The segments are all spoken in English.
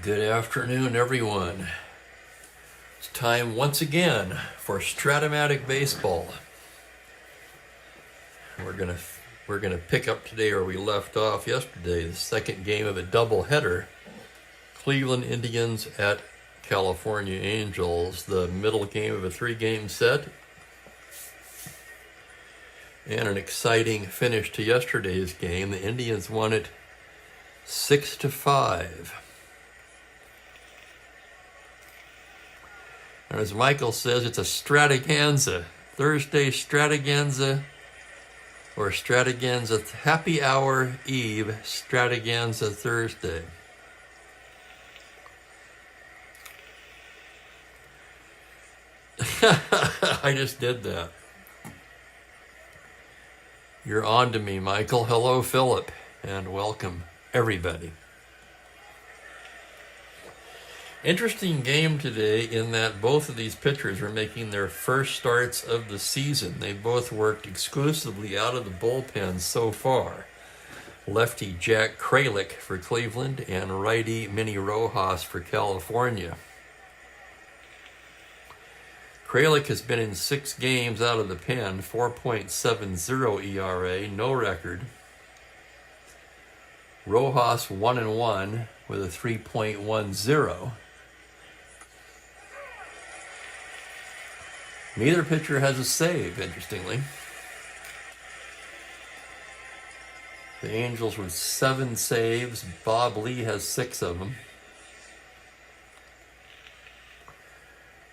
Good afternoon, everyone. It's time once again for Strat-O-Matic baseball. We're gonna pick up today where we left off yesterday, the second game of a doubleheader. Cleveland Indians at California Angels, the middle game of a three-game set. And an exciting finish to yesterday's game. The Indians won it 6-5. And as Michael says, it's a strataganza. Thursday strataganza, or strataganza happy hour eve, strataganza Thursday. I just did that. You're on to me, Michael. Hello, Philip, and welcome, everybody. Interesting game today in that both of these pitchers are making their first starts of the season. They both worked exclusively out of the bullpen so far. Lefty Jack Kralik for Cleveland and righty Minnie Rojas for California. Kralik has been in 6 games out of the pen, 4.70 ERA, no record. Rojas 1-1 with a 3.10. Neither pitcher has a save, interestingly. The Angels with 7 saves. Bob Lee has 6 of them.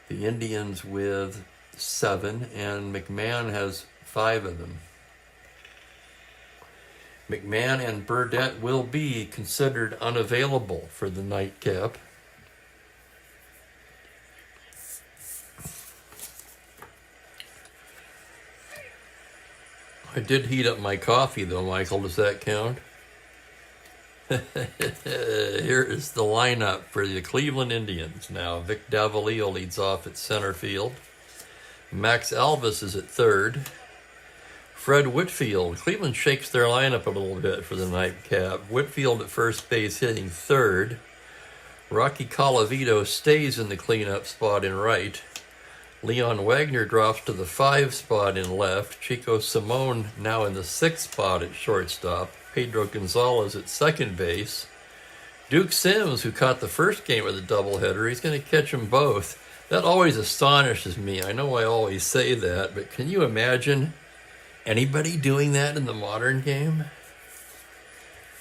The Indians with 7, and McMahon has 5 of them. McMahon and Burdette will be considered unavailable for the nightcap. I did heat up my coffee, though, Michael. Does that count? Here is the lineup for the Cleveland Indians now. Vic Davalillo leads off at center field. Max Alvis is at third. Fred Whitfield. Cleveland shakes their lineup a little bit for the nightcap. Whitfield at first base hitting third. Rocky Colavito stays in the cleanup spot in right. Leon Wagner drops to the 5 spot in left. Chico Simone now in the 6th spot at shortstop. Pedro Gonzalez at second base. Duke Sims, who caught the first game of the doubleheader, he's going to catch them both. That always astonishes me. I know I always say that, but can you imagine anybody doing that in the modern game?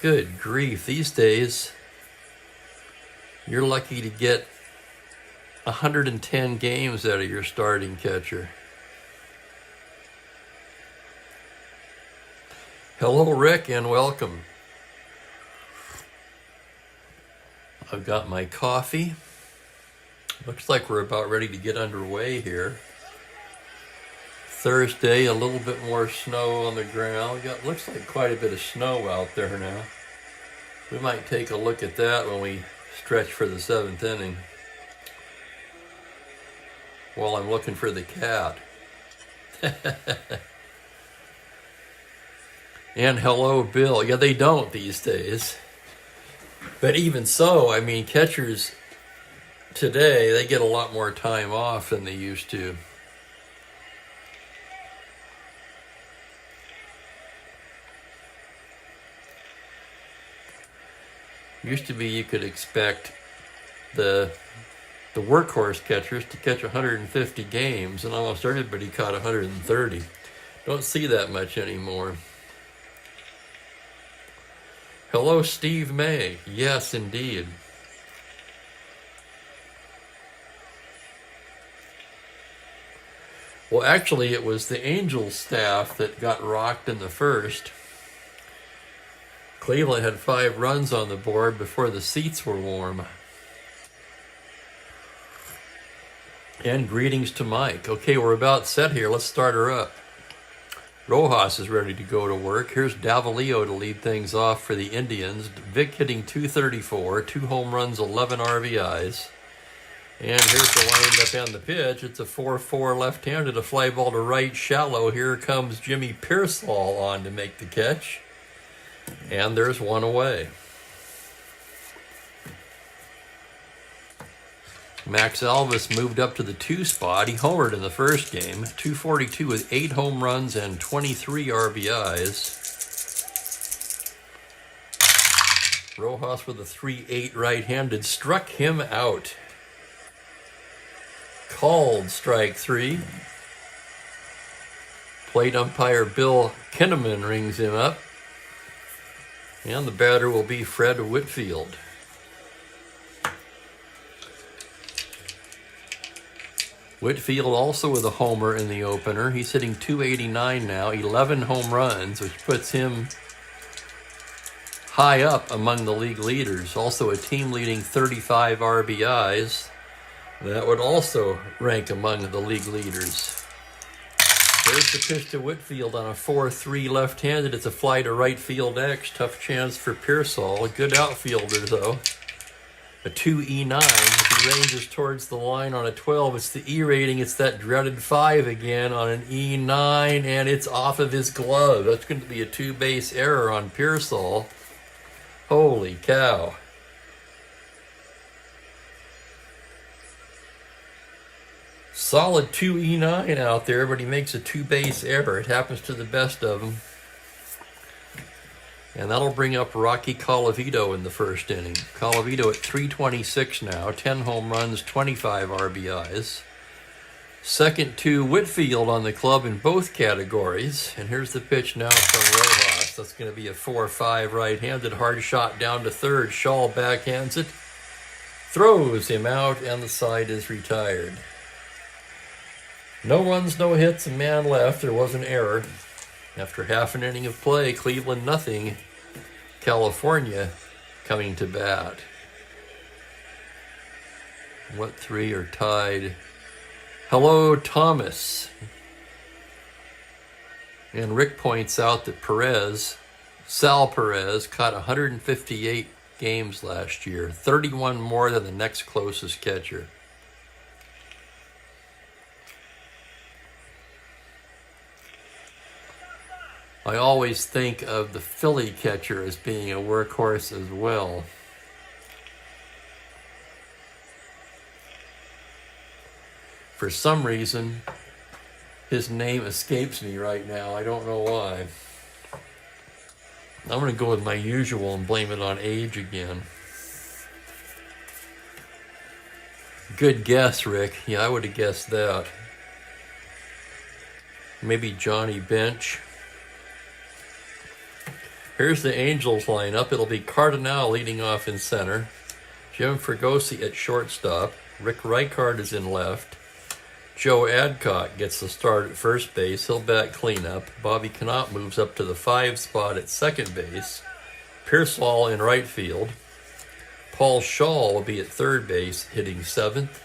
Good grief. These days, you're lucky to get 110 games out of your starting catcher. Hello, Rick, and welcome. I've got my coffee. Looks like we're about ready to get underway here. Thursday, a little bit more snow on the ground. Looks like quite a bit of snow out there now. We might take a look at that when we stretch for the 7th inning. While I'm looking for the cat. And hello, Bill. Yeah, they don't these days. But even so, I mean, catchers today, they get a lot more time off than they used to. Used to be you could expect the workhorse catchers to catch 150 games, and almost everybody caught 130. Don't see that much anymore. Hello, Steve May. Yes, indeed. Well, actually, it was the Angels staff that got rocked in the first. Cleveland had 5 runs on the board before the seats were warm. And greetings to Mike. Okay, we're about set here. Let's start her up. Rojas is ready to go to work. Here's Davalillo to lead things off for the Indians. Vic hitting .234, 2 home runs, 11 RBIs. And here's the windup and the pitch. It's a 4-4 left-handed, a fly ball to right, shallow. Here comes Jimmy Pearsall on to make the catch. And there's one away. Max Elvis moved up to the 2 spot. He homered in the first game. 242 with 8 home runs and 23 RBIs. Rojas with a 3-8 right-handed struck him out. Called strike 3. Plate umpire Bill Kinnaman rings him up. And the batter will be Fred Whitfield. Whitfield also with a homer in the opener. He's hitting .289 now, 11 home runs, which puts him high up among the league leaders. Also a team-leading 35 RBIs. That would also rank among the league leaders. There's the pitch to Whitfield on a 4-3 left-handed. It's a fly to right field X. Tough chance for Pearsall. A good outfielder, though. A 2E9. If he ranges towards the line on a 12, it's the E rating. It's that dreaded 5 again on an E9, and it's off of his glove. That's going to be a 2-base error on Pearsall. Holy cow. Solid 2E9 out there, but he makes a 2-base error. It happens to the best of them. And that'll bring up Rocky Colavito in the first inning. Colavito at 326 now, 10 home runs, 25 RBIs. Second to Whitfield on the club in both categories. And here's the pitch now from Rojas. That's going to be a 4-5 right-handed hard shot down to third. Shaw backhands it, throws him out, and the side is retired. No runs, no hits, a man left. There was an error. After half an inning of play, Cleveland nothing, California coming to bat. What 3 are tied? Hello, Thomas. And Rick points out that Sal Perez, caught 158 games last year, 31 more than the next closest catcher. I always think of the Philly catcher as being a workhorse as well. For some reason, his name escapes me right now. I don't know why. I'm going to go with my usual and blame it on age again. Good guess, Rick. Yeah, I would have guessed that. Maybe Johnny Bench. Here's the Angels lineup. It'll be Cardinal leading off in center. Jim Fregosi at shortstop. Rick Reichard is in left. Joe Adcock gets the start at first base. He'll bat cleanup. Bobby Cannot moves up to the 5 spot at second base. Pearsall in right field. Paul Shaw will be at third base, hitting 7th.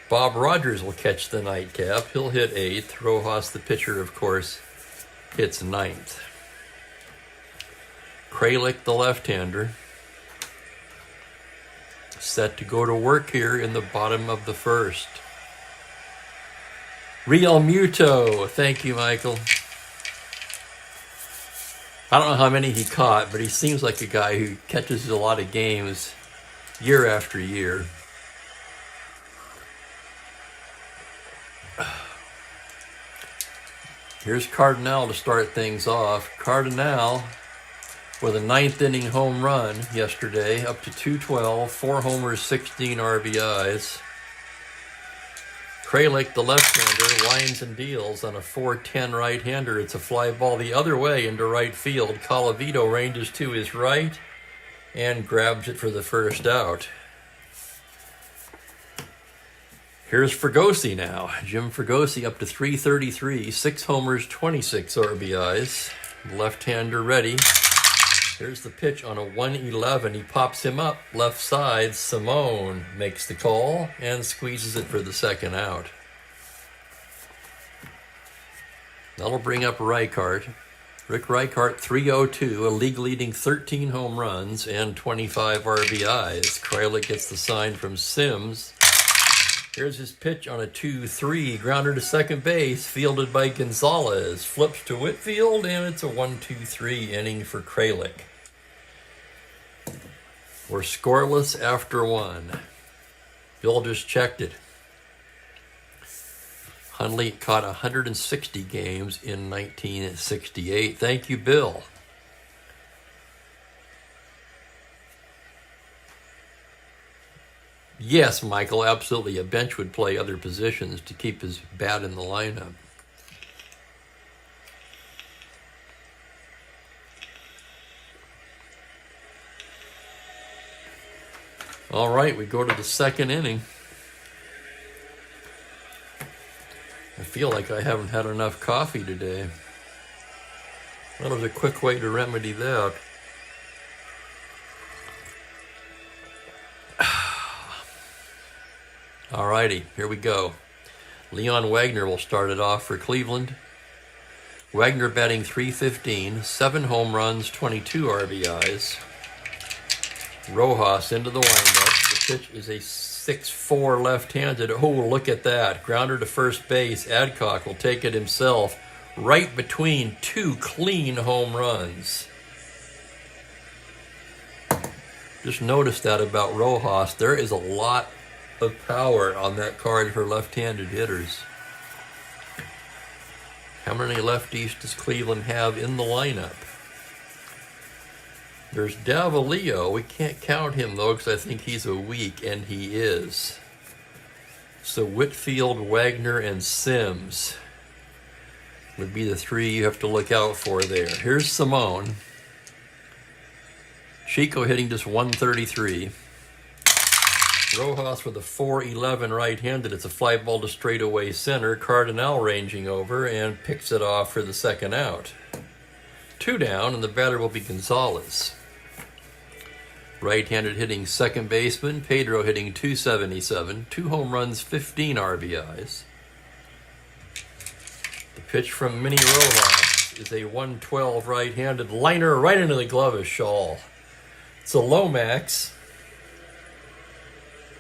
Bob Rogers will catch the nightcap. He'll hit 8th. Rojas, the pitcher, of course, hits 9th. Kralik, the left-hander, set to go to work here in the bottom of the first. Real Muto. Thank you, Michael. I don't know how many he caught, but he seems like a guy who catches a lot of games year after year. Here's Cardinal to start things off. Cardinal with a 9th inning home run yesterday, up to 212, 4 homers, 16 RBIs. Kralik, the left-hander, lines and deals on a 4-10 right-hander. It's a fly ball the other way into right field. Colavito ranges to his right and grabs it for the first out. Here's Fregosi now. Jim Fregosi up to 333, 6 homers, 26 RBIs. Left-hander ready. Here's the pitch on a 1-11. He pops him up left side. Simone makes the call and squeezes it for the second out. That'll bring up Reichart. Rick Reichart, 302, a league-leading 13 home runs and 25 RBIs. Kralik gets the sign from Sims. Here's his pitch on a 2-3, grounder to second base, fielded by Gonzalez. Flips to Whitfield, and it's a 1-2-3 inning for Kralik. We're scoreless after 1. Bill just checked it. Hundley caught 160 games in 1968. Thank you, Bill. Yes, Michael, absolutely. A bench would play other positions to keep his bat in the lineup. All right, we go to the second inning. I feel like I haven't had enough coffee today. Well, there's a quick way to remedy that. All righty, here we go. Leon Wagner will start it off for Cleveland. Wagner batting .315, 7 home runs, 22 RBIs. Rojas into the windup. The pitch is a 6-4 left-handed. Oh, look at that. Grounder to first base. Adcock will take it himself right between 2 clean home runs. Just notice that about Rojas. There is a lot of power on that card for left-handed hitters. How many lefties does Cleveland have in the lineup? There's Davalillo. We can't count him, though, because I think he's a weak, and he is. So Whitfield, Wagner, and Sims would be the 3 you have to look out for there. Here's Simone. Chico hitting just .133. Rojas with a .411 right-handed. It's a fly ball to straightaway center. Cardinal ranging over and picks it off for the second out. 2 down, and the batter will be Gonzalez. Right-handed hitting second baseman. Pedro hitting .277. 2 home runs, 15 RBIs. The pitch from Minnie Rojas is a .112 right-handed liner right into the glove of Shaw. It's a Lomax.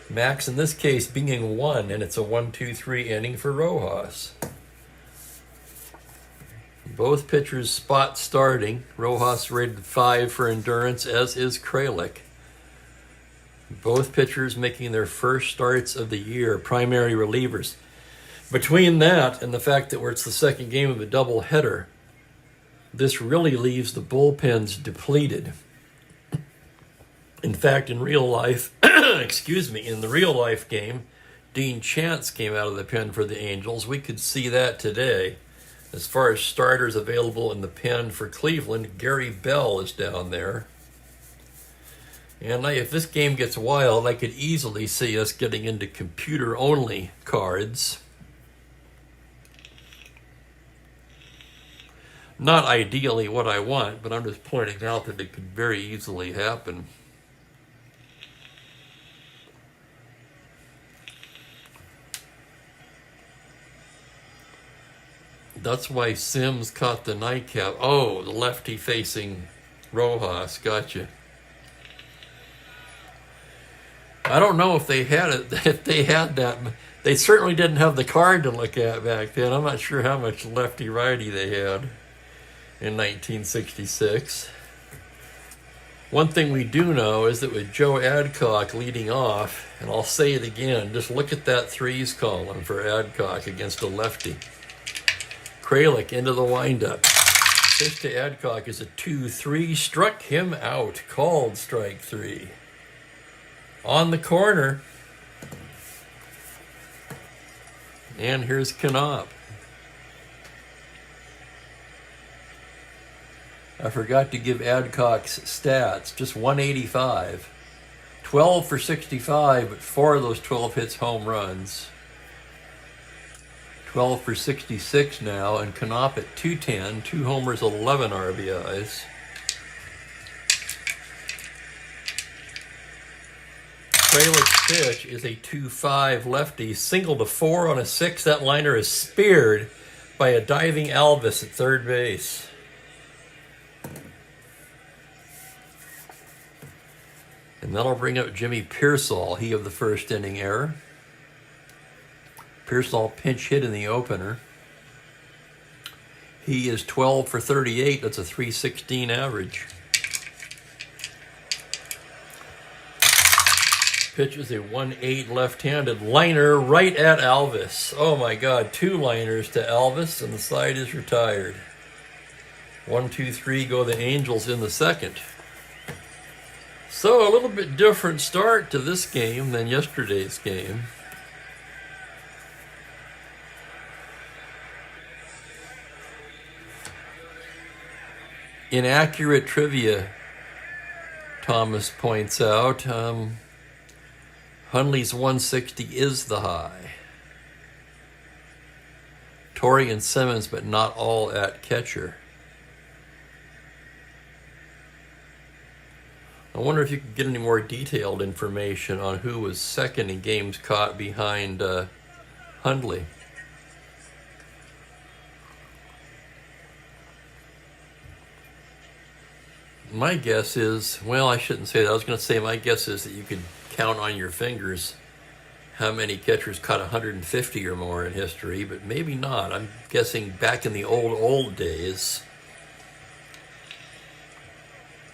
Max in this case being 1, and it's a 1-2-3 inning for Rojas. Both pitchers spot starting. Rojas rated 5 for endurance, as is Kralik. Both pitchers making their first starts of the year, primary relievers. Between that and the fact that it's the second game of a doubleheader, this really leaves the bullpens depleted. In fact, in real life, in the real life game, Dean Chance came out of the pen for the Angels. We could see that today. As far as starters available in the pen for Cleveland, Gary Bell is down there. And if this game gets wild, I could easily see us getting into computer-only cards. Not ideally what I want, but I'm just pointing out that it could very easily happen. That's why Sims caught the nightcap. Oh, the lefty facing Rojas. Gotcha. I don't know if they had it. If they had that, they certainly didn't have the card to look at back then. I'm not sure how much lefty-righty they had in 1966. One thing we do know is that with Joe Adcock leading off, and I'll say it again, just look at that threes column for Adcock against a lefty. Kralik into the windup. Pitch to Adcock is a 2-3. Struck him out. Called strike 3. On the corner. And here's Knopp. I forgot to give Adcock's stats. Just 185. 12 for 65, but 4 of those 12 hits home runs. 12 for 66 now, and Knopp at 210, 2 homers, 11 RBIs. Kralik's pitch is a 2-5 lefty, single to 4 on a 6. That liner is speared by a diving Alvis at third base. And that'll bring up Jimmy Pearsall, he of the first inning error. Pearsall pinch hit in the opener. He is 12 for 38. That's a .316 average. Pitches a 1-8 left-handed liner right at Alvis. Oh my God, 2 liners to Alvis, and the side is retired. 1, 2, 3 go the Angels in the second. So a little bit different start to this game than yesterday's game. Inaccurate trivia, Thomas points out. Hundley's 160 is the high. Torrey and Simmons, but not all at catcher. I wonder if you could get any more detailed information on who was second in games caught behind Hundley. My guess is, well, I shouldn't say that. I was going to say my guess is that you could count on your fingers how many catchers caught 150 or more in history, but maybe not. I'm guessing back in the old days,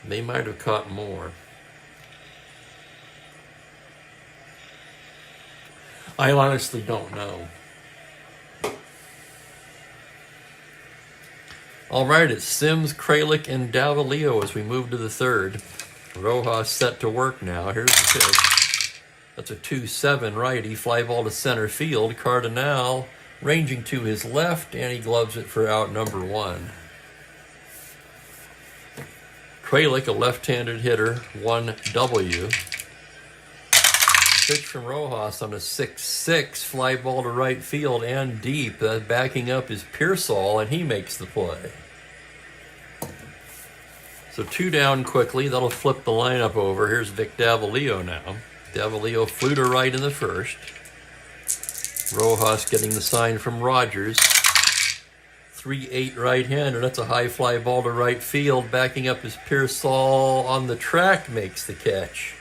they might have caught more. I honestly don't know. All right, it's Sims, Kralik, and Davalillo as we move to the third. Rojas set to work now. Here's the pitch. That's a 2-7 righty. Fly ball to center field. Cardinal ranging to his left, and he gloves it for out number 1. Kralik, a left-handed hitter, 1W. Pitch from Rojas on a 6-6. Fly ball to right field and deep. Backing up is Pearsall, and he makes the play. So 2 down quickly. That'll flip the lineup over. Here's Vic Davalillo now. Davalillo flew to right in the first. Rojas getting the sign from Rogers. 3-8 right-hander. That's a high fly ball to right field. Backing up is Pearsall on the track, makes the catch.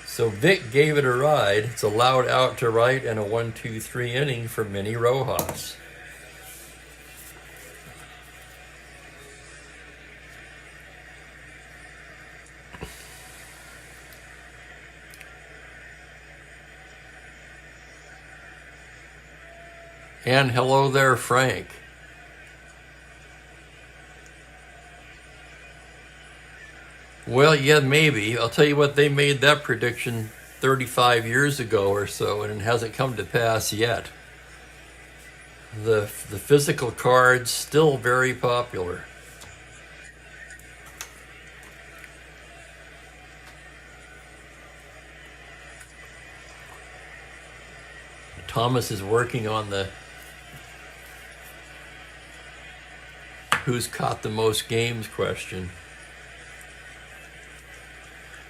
So Vic gave it a ride. It's a loud out to right and a 1-2-3 inning for Minnie Rojas. And hello there, Frank. Well, yeah, maybe. I'll tell you what, they made that prediction 35 years ago or so, and it hasn't come to pass yet. The physical cards still very popular. Thomas is working on the who's caught the most games question.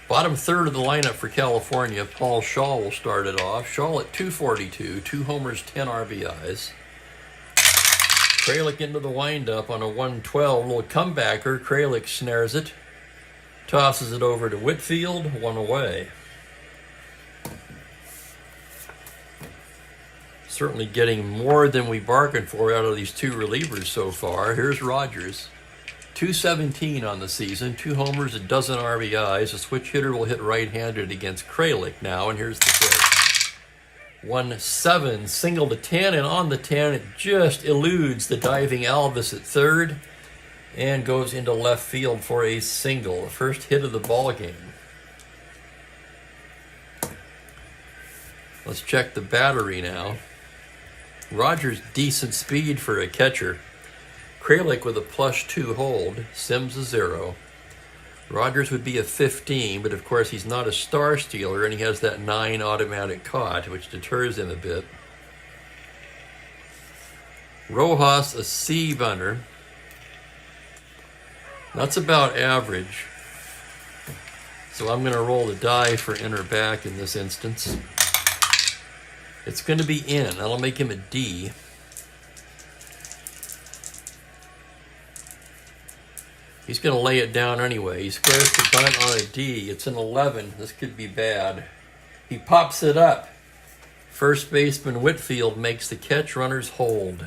Bottom third of the lineup for California, Paul Shaw will start it off. Shaw at 242, 2 homers, 10 RBIs. Kralik into the windup on a 112, little comebacker. Kralik snares it, tosses it over to Whitfield, 1 away. Certainly getting more than we bargained for out of these 2 relievers so far. Here's Rogers. 217 on the season, 2 homers, a dozen RBIs. A switch hitter will hit right-handed against Kralik now, and here's the pitch. 1-7, single to 10, and on the 10, it just eludes the diving Alvis at third and goes into left field for a single, the first hit of the ball game. Let's check the battery now. Rogers, decent speed for a catcher. Kralik with a +2 hold. Sims a 0. Rogers would be a 15, but of course he's not a star stealer, and he has that 9 automatic caught, which deters him a bit. Rojas, a C bunter. That's about average. So I'm going to roll the die for in or back in this instance. It's going to be in. That'll make him a D. He's going to lay it down anyway. He squares the bunt on a D. It's an 11. This could be bad. He pops it up. First baseman Whitfield makes the catch. Runners hold.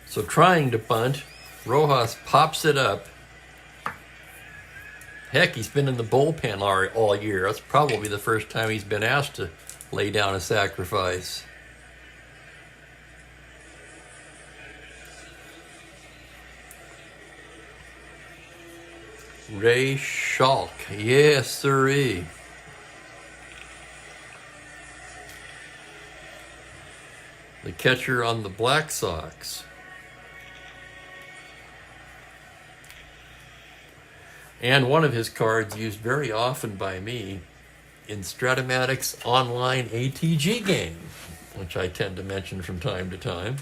So trying to bunt, Rojas pops it up. Heck, he's been in the bullpen all year. That's probably the first time he's been asked to lay down a sacrifice. Ray Schalk. Yes, sirree. The catcher on the Black Sox. And one of his cards used very often by me in Strat-O-Matic's online ATG game, which I tend to mention from time to time.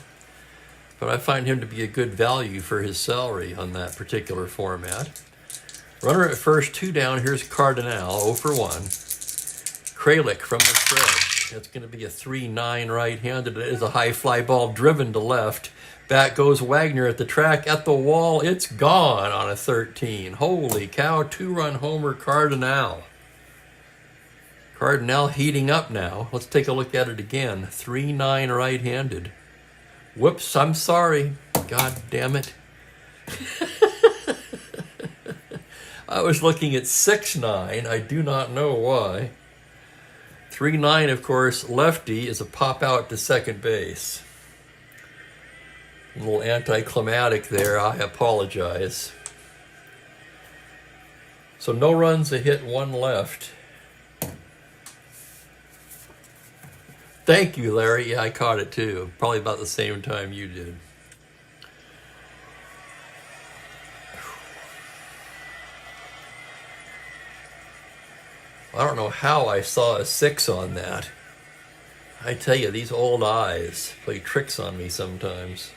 But I find him to be a good value for his salary on that particular format. Runner at first, 2 down. Here's Cardinal, 0 for 1. Kralik from the stretch. That's going to be a 3-9 right-handed. It is a high fly ball driven to left. Back goes Wagner at the track, at the wall. It's gone on a 13. Holy cow, 2-run homer, Cardinal. Cardinal heating up now. Let's take a look at it again. 3-9 right-handed. Whoops, I'm sorry. God damn it. I was looking at 6-9. I do not know why. 3-9, of course, lefty is a pop out to second base. A little anticlimactic there. I apologize. So no runs, a hit, 1 left. Thank you, Larry. Yeah, I caught it too. Probably about the same time you did. I don't know how I saw a 6 on that. I tell you, these old eyes play tricks on me sometimes.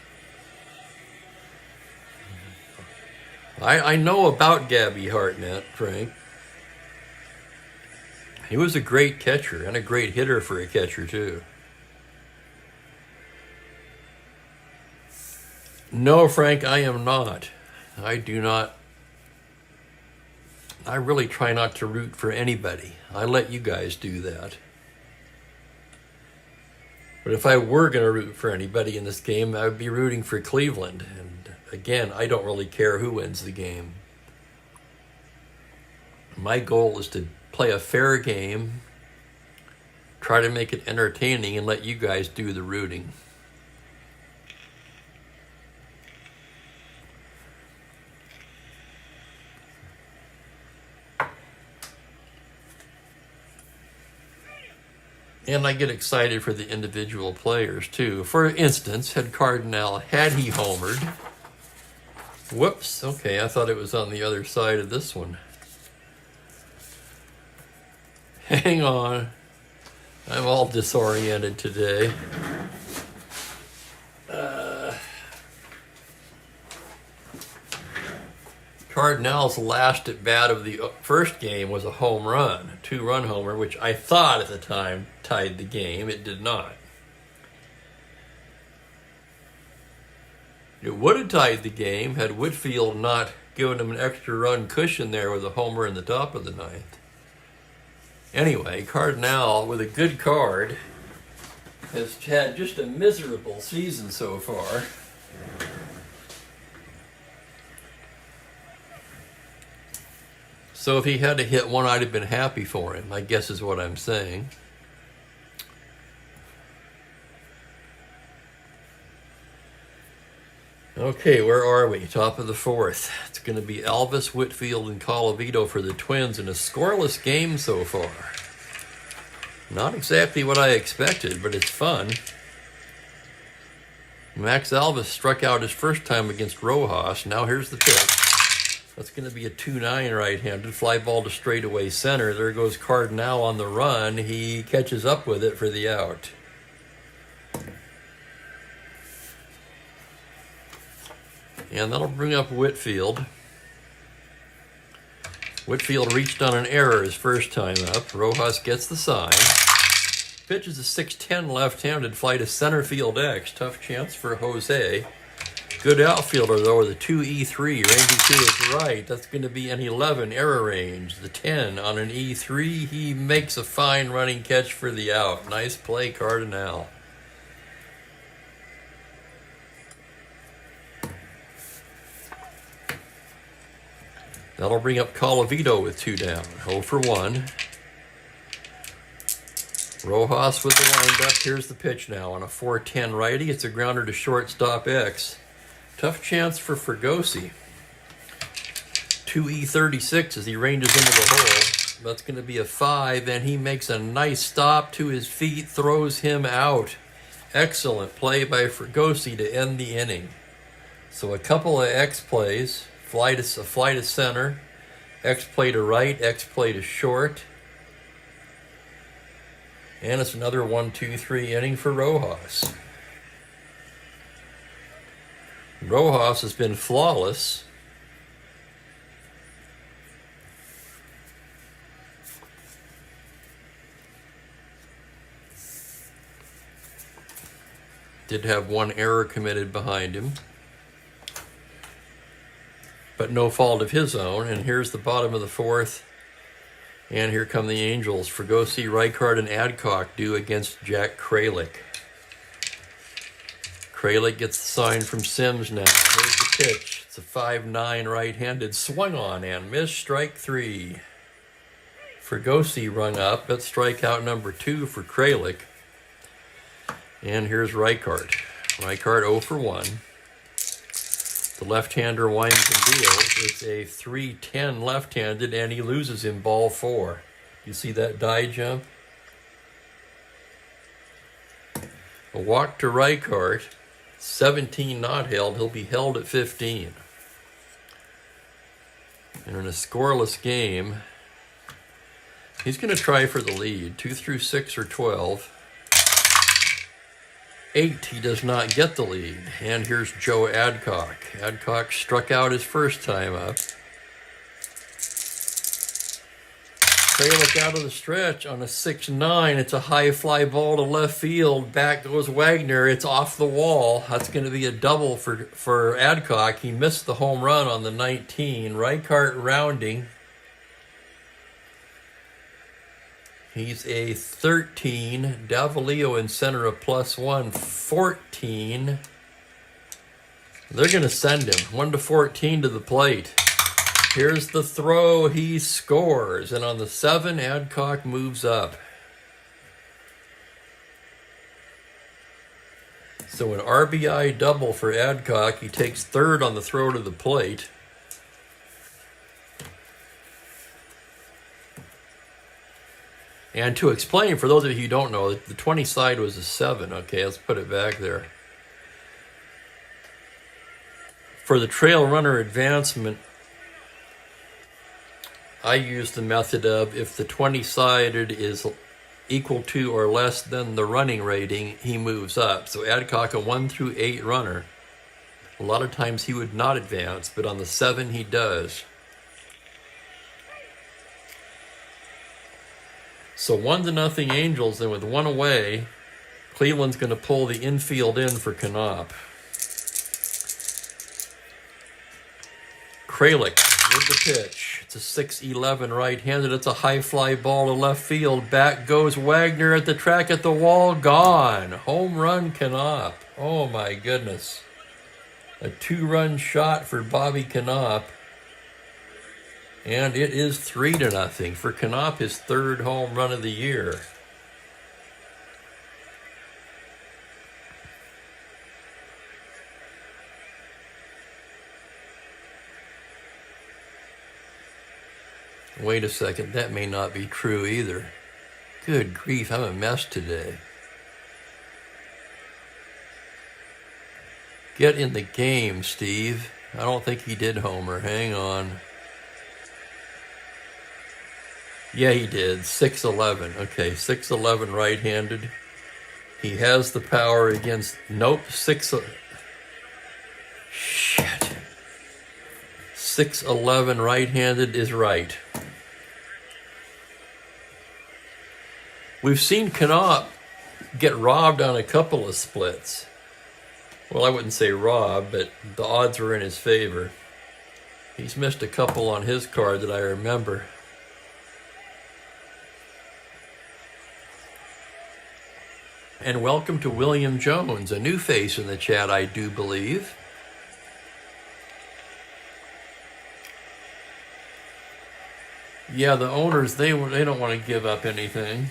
I know about Gabby Hartnett, Frank. He was a great catcher and a great hitter for a catcher, too. No, Frank, I am not. I do not. I really try not to root for anybody. I let you guys do that. But if I were going to root for anybody in this game, I would be rooting for Cleveland. And again, I don't really care who wins the game. My goal is to play a fair game, try to make it entertaining, and let you guys do the rooting. And I get excited for the individual players, too. For instance, had Cardinal, had he homered... Whoops, okay, I thought it was on the other side of this one. Hang on. I'm all disoriented today. Cardinal's last at bat of the first game was a home run, a 2-run homer, which I thought at the time tied the game. It did not. It would have tied the game had Whitfield not given him an extra run cushion there with a homer in the top of the 9th. Anyway, Cardinal, with a good card, has had just a miserable season so far. So if he had to hit 1, I'd have been happy for him, I guess is what I'm saying. Okay, where are we? Top of the 4th. It's going to be Elvis, Whitfield, and Colavito for the Twins in a scoreless game so far. Not exactly what I expected, but it's fun. Max Elvis struck out his first time against Rojas. Now here's the pitch. That's going to be a 2-9 right-handed. Fly ball to straightaway center. There goes Cardinal on the run. He catches up with it for the out. And that'll bring up Whitfield. Whitfield reached on an error his first time up. Rojas gets the sign. Pitch is a 6'10 left-handed fly to center field X. Tough chance for Jose. Good outfielder, though, with a 2-E3 ranging to his right. That's going to be an 11 error range. The 10 on an E3. He makes a fine running catch for the out. Nice play, Cardinal. That'll bring up Colavito with 2 down. 0 for 1. Rojas with the windup. Here's the pitch now on a 4-10 righty. It's a grounder to shortstop X. Tough chance for Fregosi. 2E36 as he ranges into the hole. That's going to be a 5, and he makes a nice stop to his feet, throws him out. Excellent play by Fregosi to end the inning. So a couple of X plays, a fly to center, X play to right, X play to short. And it's another 1-2-3 inning for Rojas. Rojas has been flawless. Did have 1 error committed behind him, but no fault of his own. And here's the bottom of the 4th. And here come the Angels. Fregosi, Reichard, and Adcock due against Jack Kralik. Kralik gets the sign from Sims now. Here's the pitch. It's a 5-9 right-handed swung on and missed, strike 3. Fregosi rung up. That's strikeout number 2 for Kralik. And here's Reichard. Reichard 0 for 1. The left-hander winds and deals. It's a 3-10 left-handed, and he loses in ball 4. You see that die jump? A walk to Reichard. 17 not held. He'll be held at 15. And in a scoreless game, he's going to try for the lead. 2 through 6 or 12. 8, he does not get the lead. And here's Joe Adcock. Adcock struck out his first time up. Kralik out of the stretch on a 6-9. It's a high fly ball to left field. Back goes Wagner. It's off the wall. That's going to be a double for Adcock. He missed the home run on the 19. Reichart rounding. He's a 13. Davalillo in center of +1. 14. They're going to send him 1-14 to the plate. Here's the throw. He scores. And on the 7, Adcock moves up. So an RBI double for Adcock. He takes 3rd on the throw to the plate. And to explain, for those of you who don't know, the 20 side was a 7. Okay, let's put it back there. For the trail runner advancement, I use the method of if the 20-sided is equal to or less than the running rating, he moves up. So Adcock, a 1 through 8 runner, a lot of times he would not advance, but on the 7 he does. So 1-0 Angels, and with 1 away, Cleveland's going to pull the infield in for Knopp. Kralik with the pitch. It's a 6-11 right-handed. It's a high fly ball to left field. Back goes Wagner at the track at the wall. Gone. Home run Knopp. Oh my goodness. A 2-run shot for Bobby Knopp. And it is 3-0 for Knopp, his 3rd home run of the year. Wait a second, that may not be true either. Good grief, I'm a mess today. Get in the game, Steve. I don't think he did homer. Hang on. Yeah, he did. 6-11. Okay, 6-11 right-handed. He has the power against... Nope, 6-11 right-handed is right. We've seen Knopp get robbed on a couple of splits. Well, I wouldn't say robbed, but the odds were in his favor. He's missed a couple on his card that I remember. And welcome to William Jones, a new face in the chat, I do believe. Yeah, the owners, they don't want to give up anything.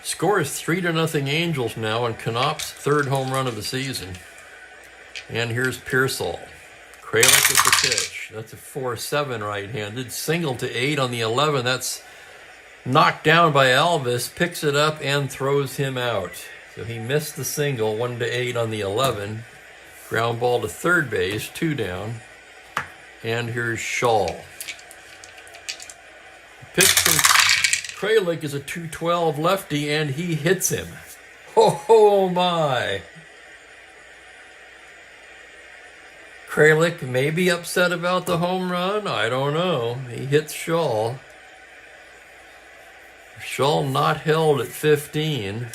Score is 3-0 Angels now on Knopp's third home run of the season. And here's Pearsall. Kralik with the pitch. That's a 4-7 right-handed. Single to 8 on the 11. That's knocked down by Alvis. Picks it up and throws him out. So he missed the single, 1-8 on the 11. Ground ball to third base, 2 down. And here's Shaw. Pitch from Kralik is a 212 lefty, and he hits him. Oh my! Kralik may be upset about the home run. I don't know. He hits Shaw. Shaw not held at 15.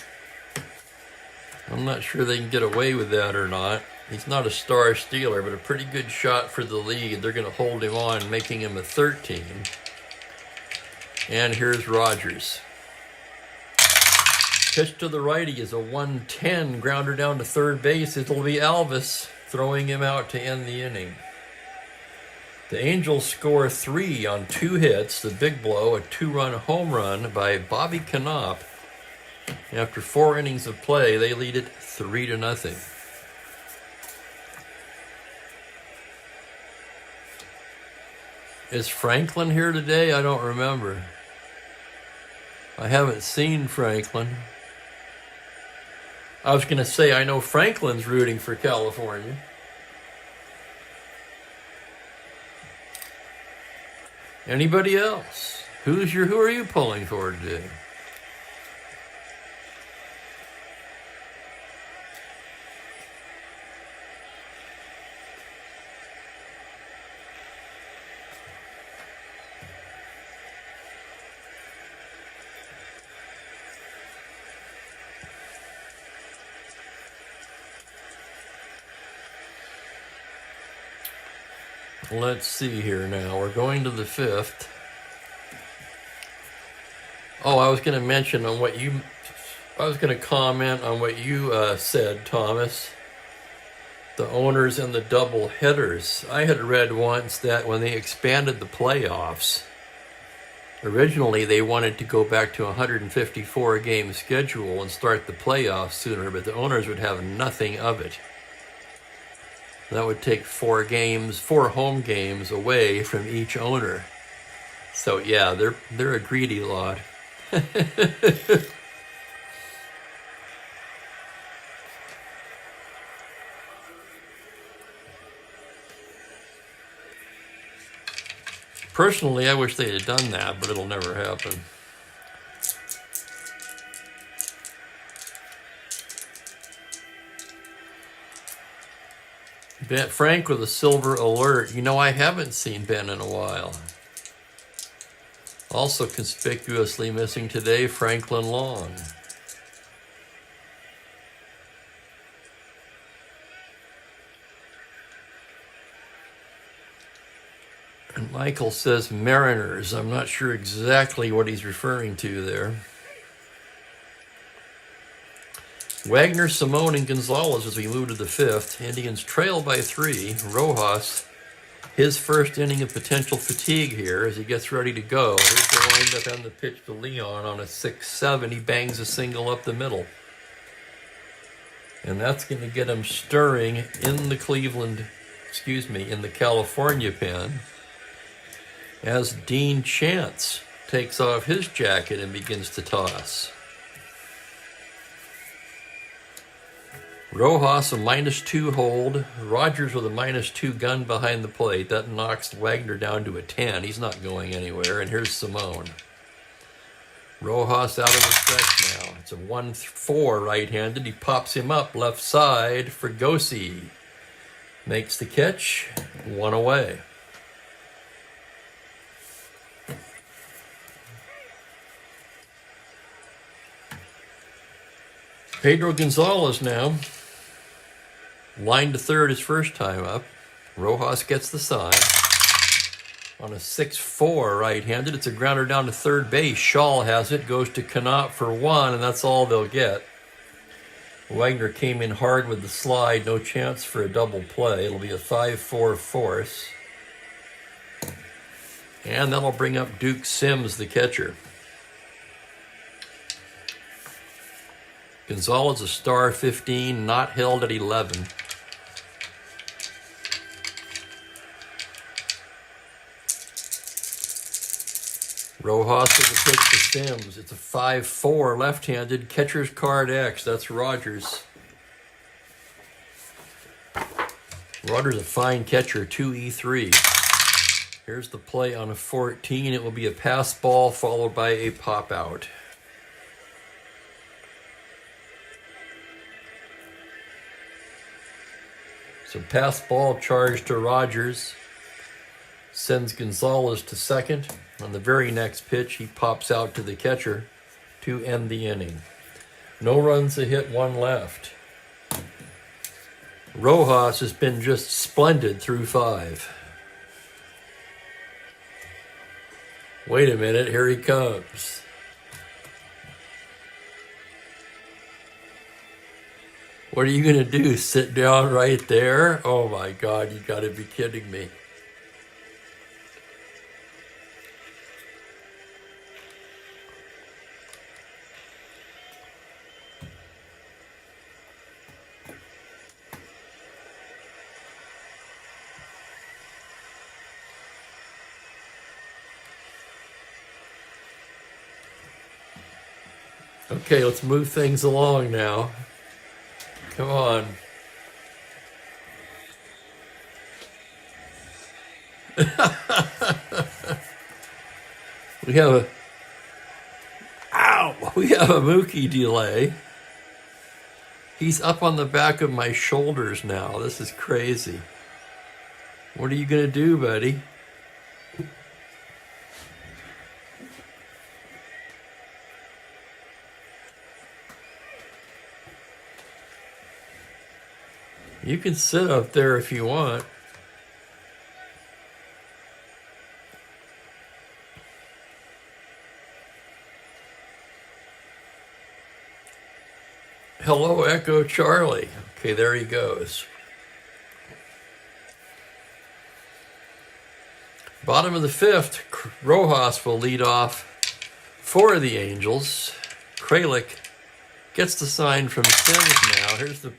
I'm not sure they can get away with that or not. He's not a star stealer, but a pretty good shot for the lead. They're going to hold him on, making him a 13. And here's Rogers. Pitch to the righty is a 110. Grounder down to third base. It'll be Alvis throwing him out to end the inning. The Angels score 3 on 2 hits. The big blow, a 2-run home run by Bobby Knopp. After 4 innings of play, they lead it 3-0. Is Franklin here today? I don't remember. I haven't seen Franklin. I was going to say, I know Franklin's rooting for California. Anybody else? Who are you pulling for today? Let's see here now. We're going to the 5th. Oh, I was going to mention on what you... I was going to comment on what you said, Thomas. The owners and the double hitters. I had read once that when they expanded the playoffs, originally they wanted to go back to a 154-game schedule and start the playoffs sooner, but the owners would have nothing of it. That would take 4 home games away from each owner. So yeah, they're a greedy lot. Personally, I wish they had done that, but it'll never happen. Frank with a silver alert. You know, I haven't seen Ben in a while. Also conspicuously missing today, Franklin Long. And Michael says Mariners. I'm not sure exactly what he's referring to there. Wagner, Simone, and Gonzalez as we move to the 5th. Indians trail by 3. Rojas, his first inning of potential fatigue here as he gets ready to go. Here's the windup and the pitch to Leon on a 6-7. He bangs a single up the middle. And that's going to get him stirring in the in the California pen as Dean Chance takes off his jacket and begins to toss. Rojas a -2 hold. Rogers with a -2 gun behind the plate. That knocks Wagner down to a 10. He's not going anywhere. And here's Simone. Rojas out of the stretch now. It's a 1-4 right-handed. He pops him up left side. Fregosi makes the catch. 1 away. Pedro Gonzalez now. Line to third his first time up. Rojas gets the sign. On a 6-4 right-handed. It's a grounder down to third base. Shaw has it. Goes to Knopp for 1, and that's all they'll get. Wagner came in hard with the slide, no chance for a double play. It'll be a 5-4 force. And that'll bring up Duke Sims, the catcher. Gonzalez a star 15, not held at 11. Rojas with the pitch to Sims. It's a 5-4 left-handed. Catcher's card X. That's Rogers. Rogers a fine catcher, 2E3. Here's the play on a 14. It will be a pass ball followed by a pop out. So pass ball charge to Rogers. Sends Gonzalez to second. On the very next pitch, he pops out to the catcher to end the inning. No runs, a hit, one left. Rojas has been just splendid through 5. Wait a minute, here he comes. What are you going to do, sit down right there? Oh my God, you got to be kidding me. Okay, let's move things along now. Come on. We have a Mookie delay. He's up on the back of my shoulders now. This is crazy. What are you going to do, buddy? You can sit up there if you want. Hello, Echo Charlie. Okay, there he goes. Bottom of the 5th, Rojas will lead off for the Angels. Kralik gets the sign from Sims now. Here's the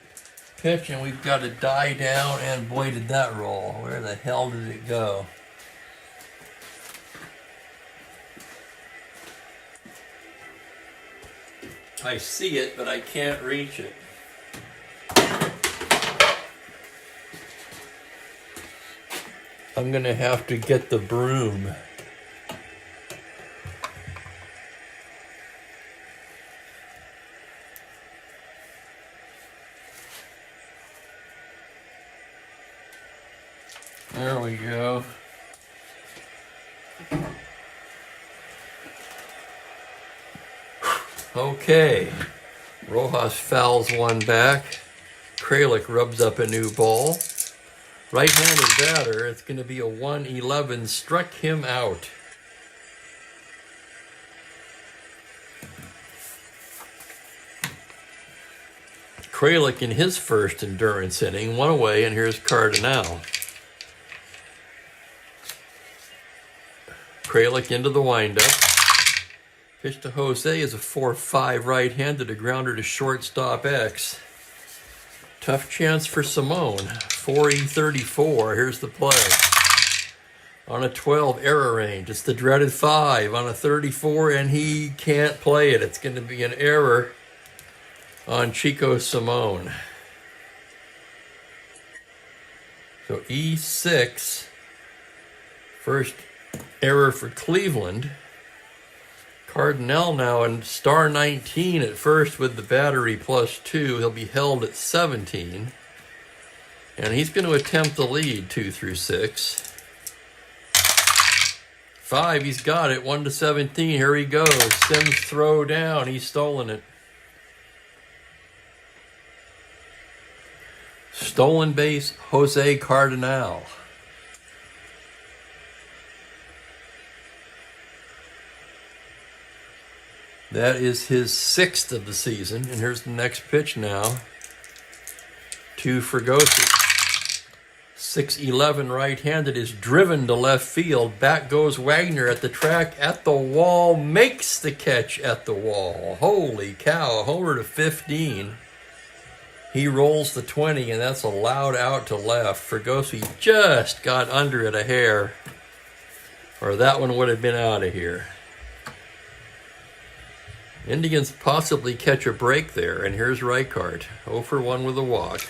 pitch, and we've got to die down, and boy, did that roll. Where the hell did it go? I see it, but I can't reach it. I'm going to have to get the broom. There we go. Okay. Rojas fouls one back. Kralik rubs up a new ball. Right-handed batter, it's going to be a 1-11. Struck him out. Kralik in his first endurance inning, one away, and here's Cardinal. Kralik into the windup. Pitch to Jose is a 4-5 right-handed, a grounder to shortstop X. Tough chance for Simone. 4E34. Here's the play. On a 12, error range. It's the dreaded 5 on a 34, and he can't play it. It's going to be an error on Chico Simone. So E6. First error for Cleveland. Cardinal now in star 19 at first with the battery +2. He'll be held at 17. And he's going to attempt the lead 2 through 6. 5, he's got it. 1-17. Here he goes. Sims throw down. He's stolen it. Stolen base, Jose Cardinal. That is his 6th of the season. And here's the next pitch now to Fregosi. 6'11" right-handed is driven to left field. Back goes Wagner at the track, at the wall, makes the catch at the wall. Holy cow, a homer to 15. He rolls the 20, and that's a loud out to left. Fregosi just got under it a hair, or that one would have been out of here. Indians possibly catch a break there, and here's Reichart, 0 for 1 with a walk.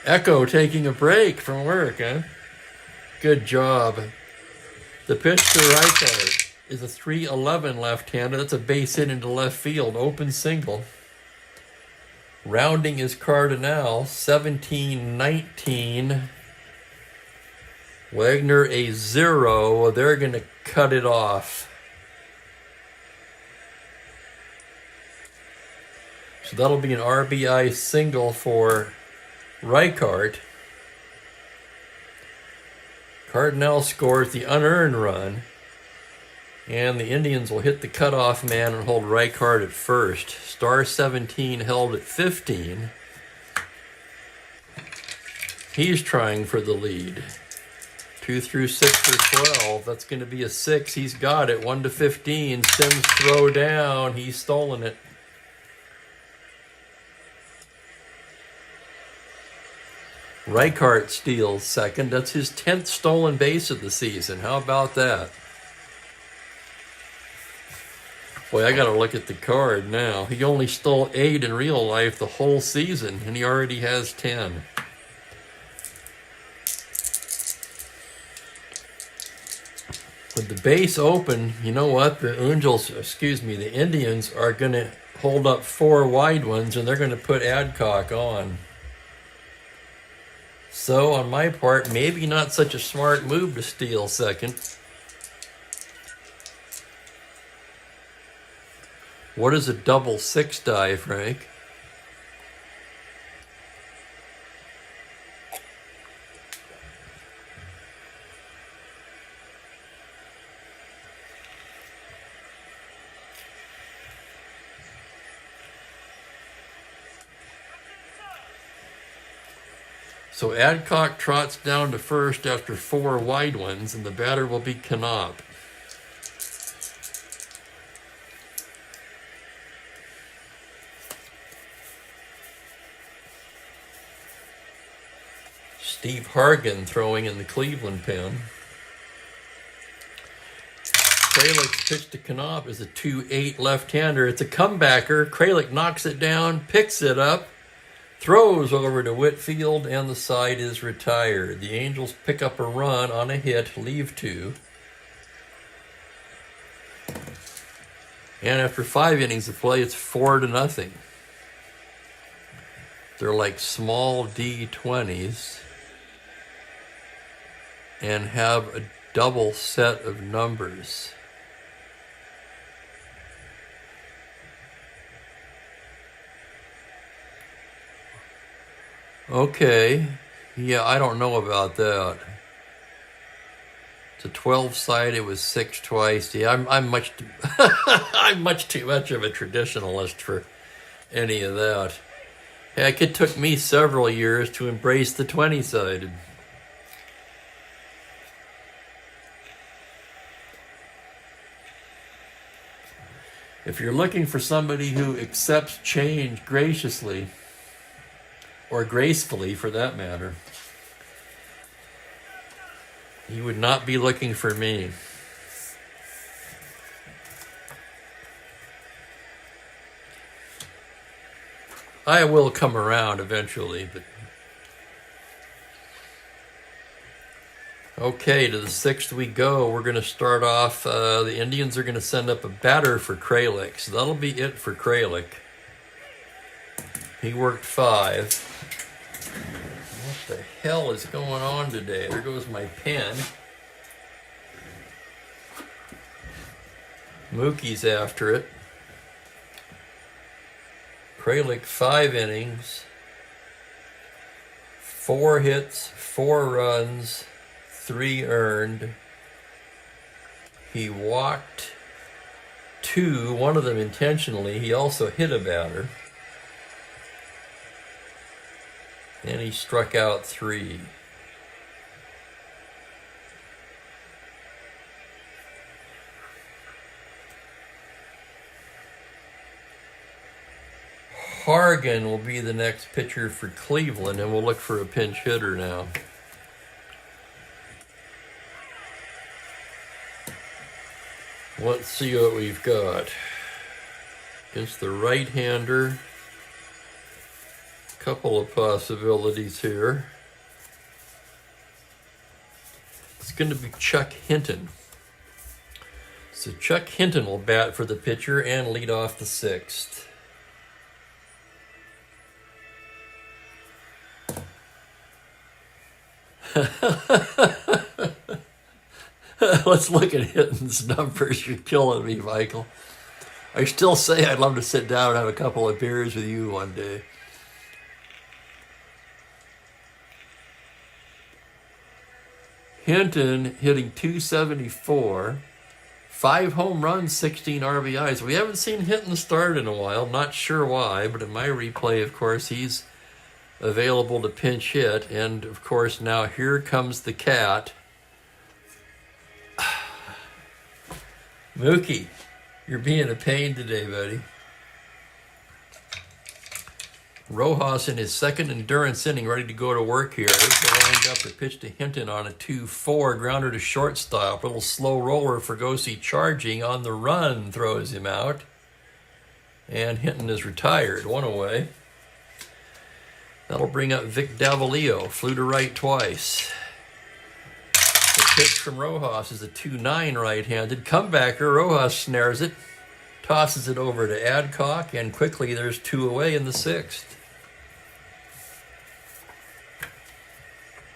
Echo taking a break from work, huh? Good job. The pitch to Reichart is a 3-11 left-hander. That's a base hit into left field, open single. Rounding is Cardinal, 17-19. Wagner a 0. They're going to cut it off. So that'll be an RBI single for Reichart. Cardinal scores the unearned run, and the Indians will hit the cutoff man and hold Reichart at first. Star 17 held at 15. He's trying for the lead. 2 through 6 for 12. That's going to be a 6. He's got it. 1 to 15. Sims throw down. He's stolen it. Reichart steals second. That's his 10th stolen base of the season. How about that? Boy, I got to look at the card now. He only stole 8 in real life the whole season, and he already has 10. With the base open, you know what? The Indians are going to hold up 4 wide ones, and they're going to put Adcock on. So, on my part, maybe not such a smart move to steal second. What is a double 6 die, Frank? So Adcock trots down to first after 4 wide ones, and the batter will be Knopp. Steve Hargan throwing in the Cleveland pen. Kralich's pitch to Knopp is a 2-8 left-hander. It's a comebacker. Kralich knocks it down, picks it up, throws over to Whitfield, and the side is retired. The Angels pick up a run on a hit, leave 2. And after 5 innings of play, it's 4-0. They're like small D20s and have a double set of numbers. Okay, yeah, I don't know about that. It's a 12-side. It was 6 twice. Yeah, I'm much too, I'm much too much of a traditionalist for any of that. Heck, it took me several years to embrace the 20-sided. If you're looking for somebody who accepts change graciously, or gracefully for that matter, you would not be looking for me. I will come around eventually, but okay, to the 6th we go. We're going to start off, the Indians are going to send up a batter for Kralich, so that'll be it for Kralich. He worked 5. What the hell is going on today? There goes my pen. Mookie's after it. Kralich 5 innings, 4 hits, 4 runs, 3 earned. He walked 2, one of them intentionally. He also hit a batter. And he struck out 3. Hargan will be the next pitcher for Cleveland, and we'll look for a pinch hitter now. Let's see what we've got. Against the right-hander, couple of possibilities here. It's going to be Chuck Hinton. So Chuck Hinton will bat for the pitcher and lead off the 6th. Let's look at Hinton's numbers. You're killing me, Michael. I still say I'd love to sit down and have a couple of beers with you one day. Hinton hitting .274, 5 home runs, 16 RBIs. We haven't seen Hinton start in a while. Not sure why, but in my replay, of course, he's available to pinch hit. And, of course, now here comes the cat. Mookie, you're being a pain today, buddy. Rojas in his 2nd endurance inning, ready to go to work here. Here's the wind up to pitch to Hinton on a 2-4, grounder to shortstop. A little slow roller for Gosi charging on the run, throws him out. And Hinton is retired, 1 away. That'll bring up Vic Davalillo, flew to right twice. The pitch from Rojas is a 2-9 right-handed. Comebacker, Rojas snares it, tosses it over to Adcock, and quickly there's 2 away in the 6th.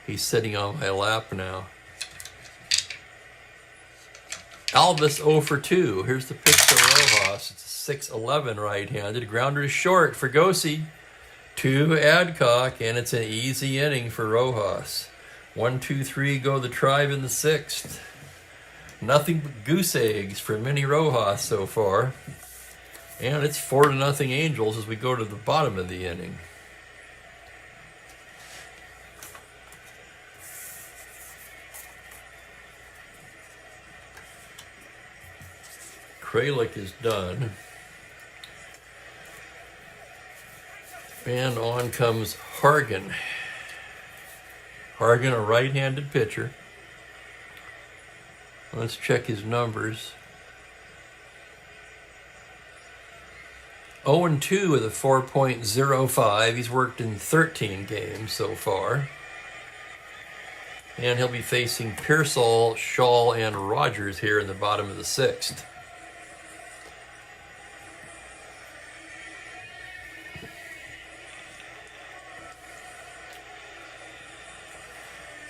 He's sitting on my lap now. Alvis 0 for 2. Here's the pitch to Rojas. It's a 6-11 right-handed. Grounder to short for Gosi. To Adcock, and it's an easy inning for Rojas. 1, 2, 3 go the Tribe in the 6th. Nothing but goose eggs for Minnie Rojas so far. And it's 4-0 Angels as we go to the bottom of the inning. Kralik is done. And on comes Hargan. Hargan, a right-handed pitcher. Let's check his numbers. 0-2 with a 4.05. He's worked in 13 games so far. And he'll be facing Pearsall, Shaw, and Rogers here in the bottom of the 6th.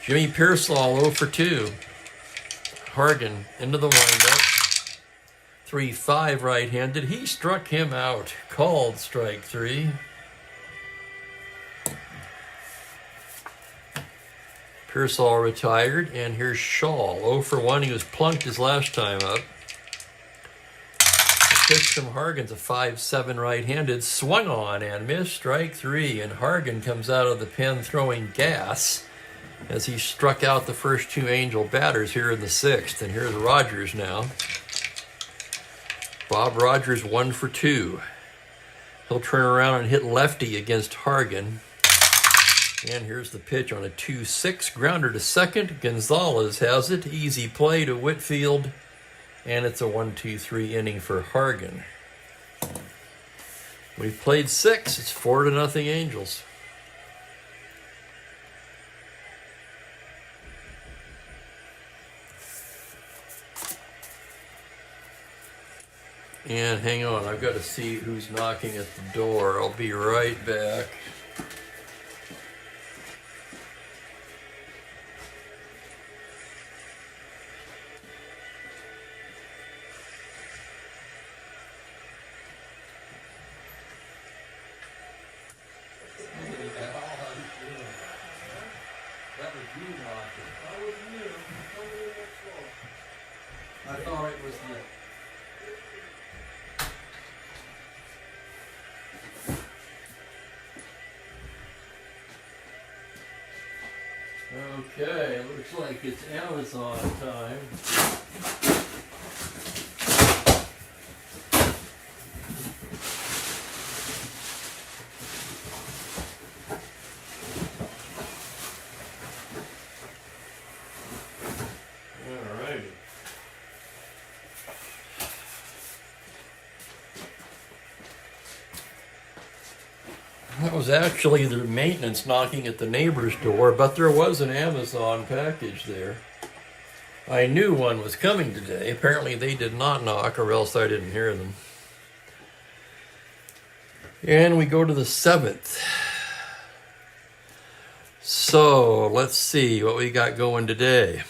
Jimmy Pearsall 0 for 2. Hargan into the windup. 3-5 right-handed. He struck him out. Called strike 3. Pearsall retired, and here's Shaw 0 for 1. He was plunked his last time up. The pitch from Hargan's a 5-7 right-handed. Swung on and missed strike 3, and Hargan comes out of the pen throwing gas as he struck out the first 2 Angel batters here in the 6th. And here's Rogers now. Bob Rogers 1 for 2. He'll turn around and hit lefty against Hargan. And here's the pitch on a 2-6 grounder to second. Gonzalez has it. Easy play to Whitfield. And it's a 1-2-3 inning for Hargan. We've played 6. It's 4-0 Angels. And hang on, I've got to see who's knocking at the door. I'll be right back. Okay, looks like it's Amazon time. Alrighty. That was actually the maintenance knocking at the neighbor's door, but there was an Amazon package there. I knew one was coming today. Apparently they did not knock, or else I didn't hear them. And we go to the 7th. So let's see what we got going today.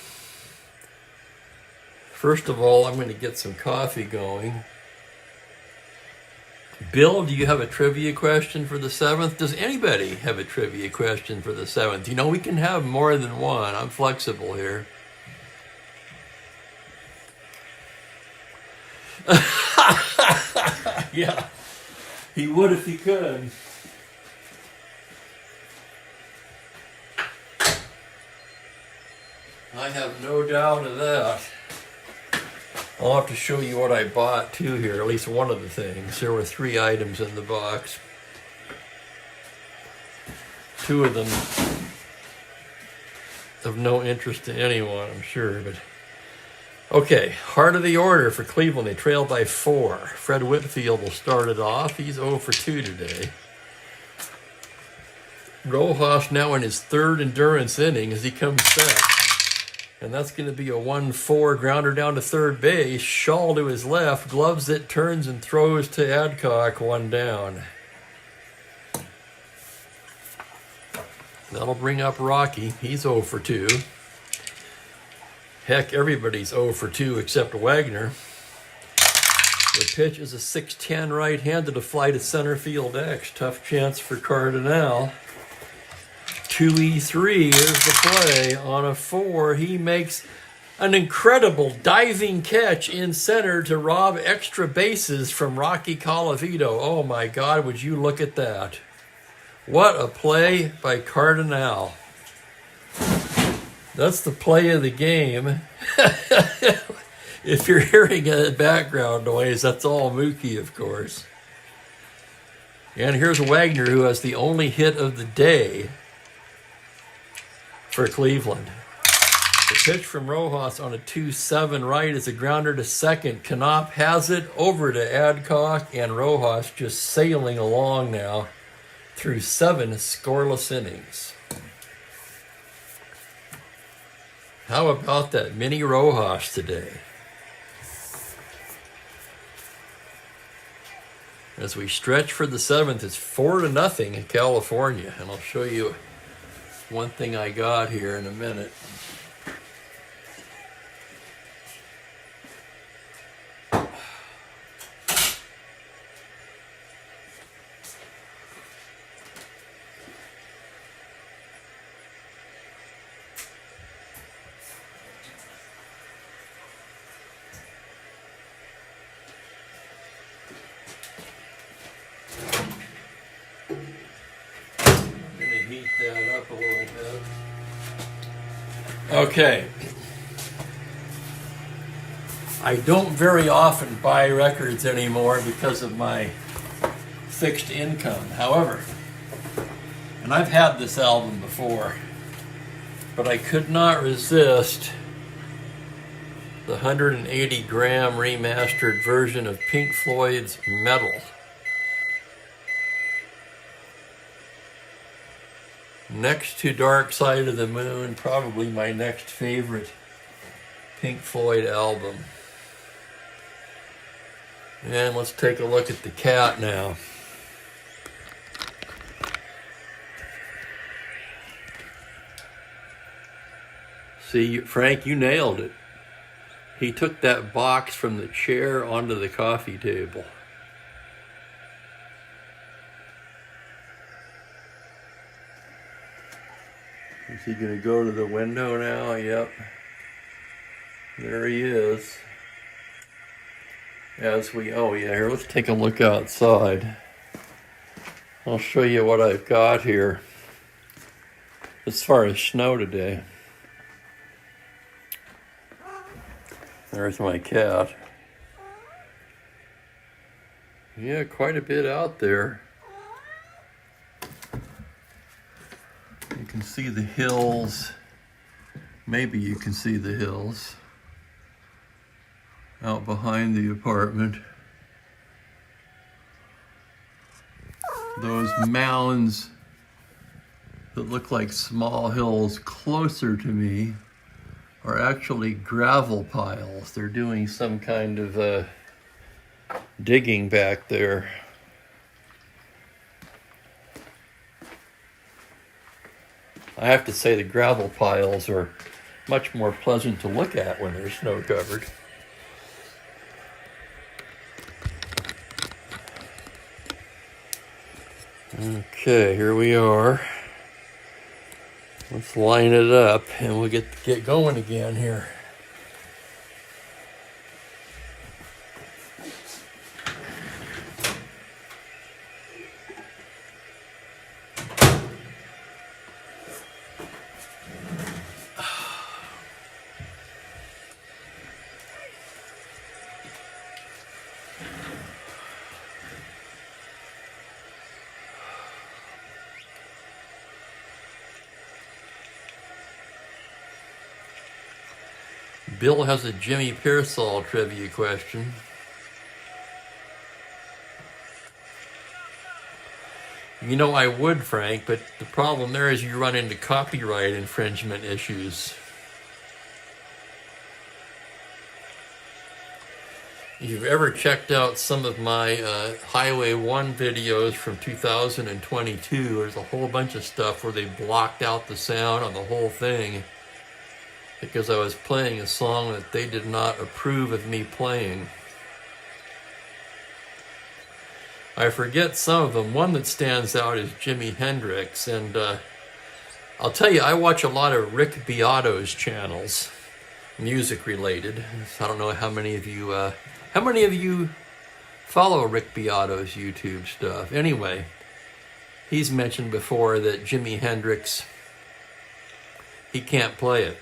First of all, I'm going to get some coffee going. Bill, do you have a trivia question for the 7th? Does anybody have a trivia question for the 7th? You know, we can have more than one. I'm flexible here. Yeah, he would if he could. I have no doubt of that. I'll have to show you what I bought too here, at least one of the things. There were 3 items in the box. 2 of them of no interest to anyone, I'm sure. But okay, heart of the order for Cleveland. They trail by 4. Fred Whitfield will start it off. He's 0 for 2 today. Rojas now in his 3rd endurance inning as he comes back. And that's going to be a 1-4 grounder down to third base. Shaw to his left, gloves it, turns and throws to Adcock, 1 down. That'll bring up Rocky. He's 0 for 2. Heck, everybody's 0 for 2 except Wagner. The pitch is a 6-10 right-handed to fly to center field X. Tough chance for Cardinal. 2-3 is the play. On a 4, he makes an incredible diving catch in center to rob extra bases from Rocky Colavito. Oh my God, would you look at that? What a play by Cardinal. That's the play of the game. If you're hearing a background noise, that's all Mookie, of course. And here's Wagner, who has the only hit of the day for Cleveland. The pitch from Rojas on a 2-7 right is a grounder to second. Knopp has it over to Adcock, and Rojas just sailing along now through 7 scoreless innings. How about that mini Rojas today? As we stretch for the 7th, it's 4-0 in California, and I'll show you one thing I got here in a minute. That up a little bit. Okay. I don't very often buy records anymore because of my fixed income. However, and I've had this album before, but I could not resist the 180-gram remastered version of Pink Floyd's Metal. Next to Dark Side of the Moon, probably my next favorite Pink Floyd album. And let's take a look at the cat now. See, Frank, you nailed it. He took that box from the chair onto the coffee table. Is he going to go to the window now? Yep. There he is. oh yeah, here, let's take a look outside. I'll show you what I've got here as far as snow today. There's my cat. Yeah, quite a bit out there. You can see the hills. Maybe you can see the hills out behind the apartment. Those mounds that look like small hills closer to me are actually gravel piles. They're doing some kind of digging back there. I have to say the gravel piles are much more pleasant to look at when they're snow covered. Okay, here we are. Let's line it up and we'll get going again here. Bill has a Jimmy Pearsall trivia question. You know I would, Frank, but the problem there is you run into copyright infringement issues. If you've ever checked out some of my Highway 1 videos from 2022, there's a whole bunch of stuff where they blocked out the sound on the whole thing because I was playing a song that they did not approve of me playing. I forget some of them. One that stands out is Jimi Hendrix, and I'll tell you, I watch a lot of Rick Beato's channels, music related. I don't know how many of you follow Rick Beato's YouTube stuff. Anyway, he's mentioned before that Jimi Hendrix, he can't play it.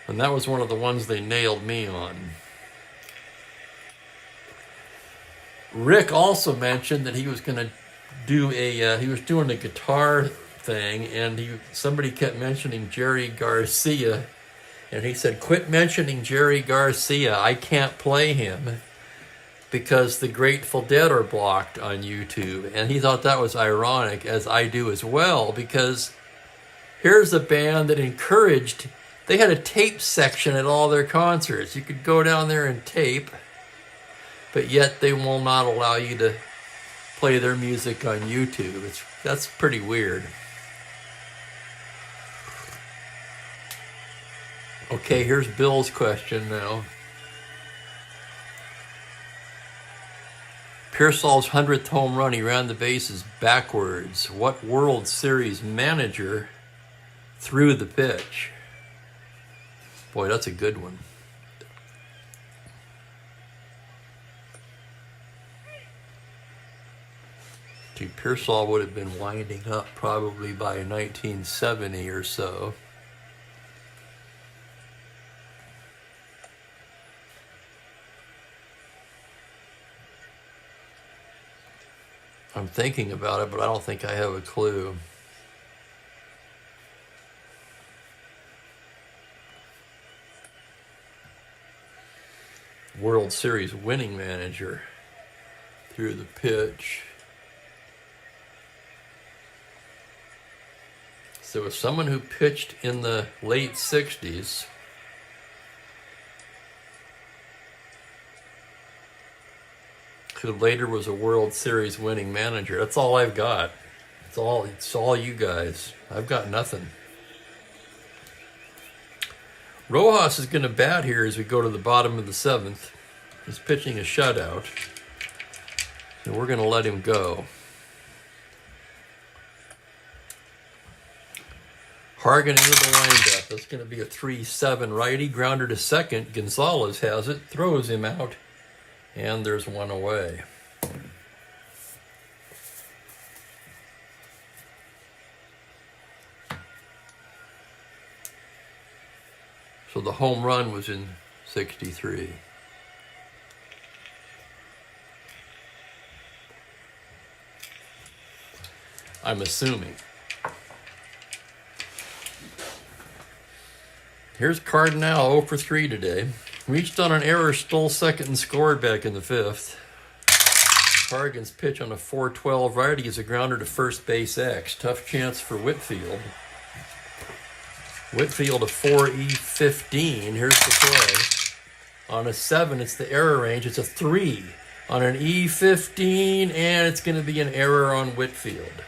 And that was one of the ones they nailed me on. Rick also mentioned that he was going to do he was doing a guitar thing, and somebody kept mentioning Jerry Garcia, and he said, "Quit mentioning Jerry Garcia. I can't play him because the Grateful Dead are blocked on YouTube." And he thought that was ironic, as I do as well, because here's a band that encouraged. They had a tape section at all their concerts. You could go down there and tape, but yet they will not allow you to play their music on YouTube. That's pretty weird. Okay, here's Bill's question now. Pearsall's 100th home run, he ran the bases backwards. What World Series manager threw the pitch? Boy, that's a good one. Gee, Pearsall would have been winding up probably by 1970 or so. I'm thinking about it, but I don't think I have a clue. World Series winning manager threw the pitch. So it was someone who pitched in the late 60s. Who later was a World Series winning manager. That's all I've got. It's all you guys. I've got nothing. Rojas is going to bat here as we go to the bottom of the 7th. He's pitching a shutout. And we're going to let him go. Hargan into the windup. That's going to be a 3-7 righty. Grounder to second. Gonzalez has it. Throws him out. And there's one away. So the home run was in 63. I'm assuming. Here's Cardinal 0 for 3 today. Reached on an error, stole second, and scored back in the 5th. Hargan's pitch on a 4-12 righty is a grounder to first base X. Tough chance for Whitfield. Whitfield a 4E15. Here's the play. On a 7, it's the error range. It's a 3 on an E15, and it's going to be an error on Whitfield.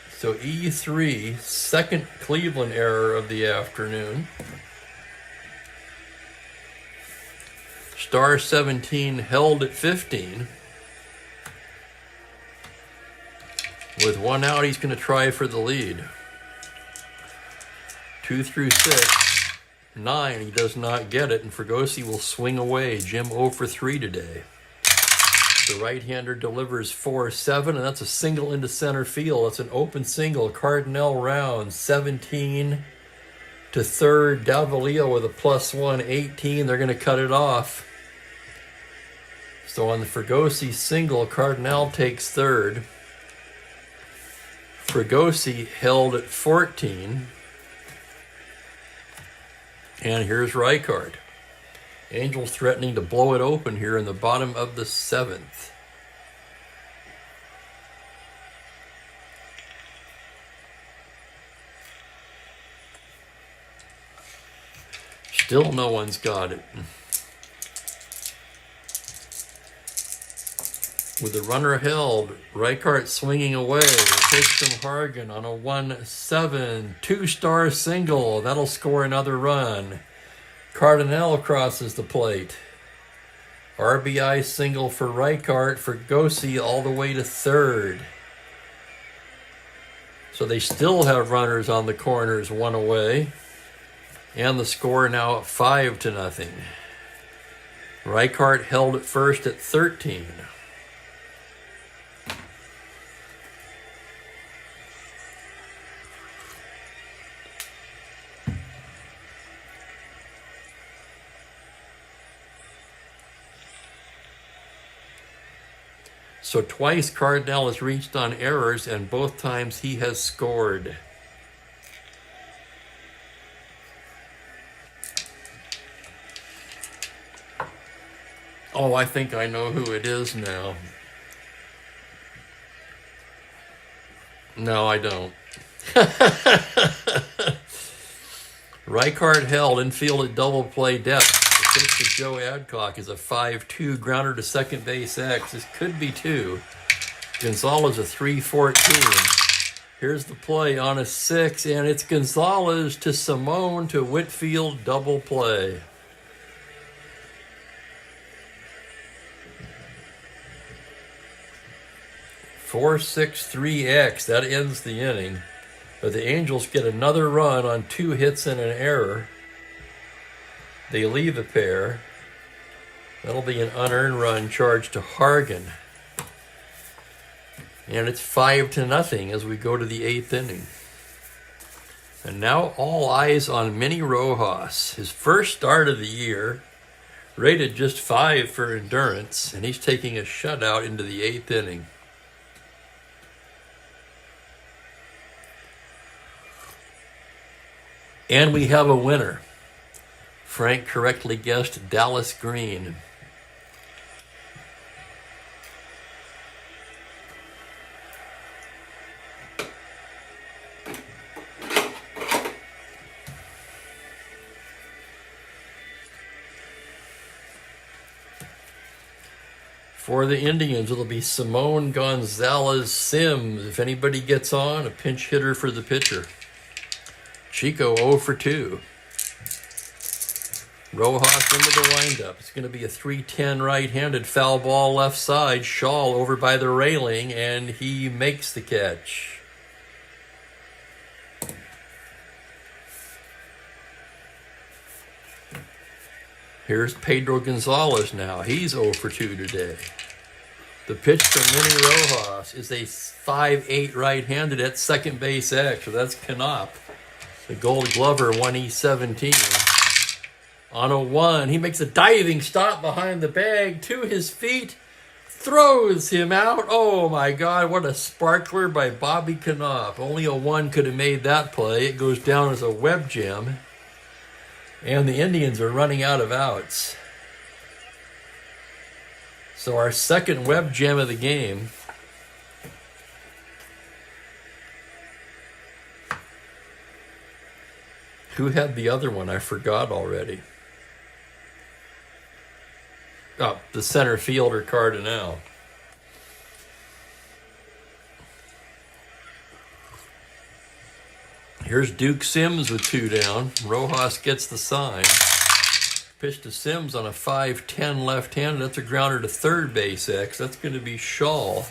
So E3, second Cleveland error of the afternoon. Star 17 held at 15. With 1 out, he's going to try for the lead. 2 through 6, 9, he does not get it, and Fregosi will swing away. Jim 0 for 3 today. The right-hander delivers 4-7, and that's a single into center field. That's an open single. Cardinal round 17 to third. Davalillo with a +1, 18. They're going to cut it off. So on the Fregosi single, Cardinal takes third. Fregosi held at 14. And here's Reichard. Angels threatening to blow it open here in the bottom of the 7th. Still no one's got it. With the runner held, Reichard swinging away. Pitch from Hargan on a 1-7. 2-star single. That'll score another run. Cardinal crosses the plate. RBI single for Reichard. Fregosi all the way to third. So they still have runners on the corners, 1 away. And the score now 5-0. Reichard held at first at 13. So twice Cardinal has reached on errors, and both times he has scored. Oh, I think I know who it is now. No, I don't. Reichard held infield at double play depth. The pitch to Joe Adcock is a 5-2 grounder to second base X. This could be 2. Gonzalez a 3-14. Here's the play on a 6, and it's Gonzalez to Simone to Whitfield double play. (4-6-3-X). That ends the inning. But the Angels get another run on 2 hits and an error. They leave a pair. That'll be an unearned run charged to Hargan. And it's 5-0 as we go to the 8th inning. And now all eyes on Minnie Rojas. His first start of the year, rated just 5 for endurance, and he's taking a shutout into the 8th inning. And we have a winner. Frank correctly guessed Dallas Green. For the Indians, it'll be Simone Gonzalez Sims. If anybody gets on, a pinch hitter for the pitcher. Chico 0 for 2. Rojas into the windup. It's going to be a 3-10 right-handed foul ball left side. Shaw over by the railing, and he makes the catch. Here's Pedro Gonzalez now. He's 0 for 2 today. The pitch from Manny Rojas is a 5-8 right-handed at second base X. So that's Knopp. The Gold Glover 1E17. On a 1, he makes a diving stop behind the bag to his feet. Throws him out. Oh my God, what a sparkler by Bobby Knopp. Only a 1 could have made that play. It goes down as a web gem. And the Indians are running out of outs. So our second web gem of the game. Who had the other one? I forgot already. Oh, the center fielder, Cardinal. Here's Duke Sims with 2 down. Rojas gets the sign. Pitch to Sims on a 5-10 left-handed. That's a grounder to third base X. That's going to be Shaw.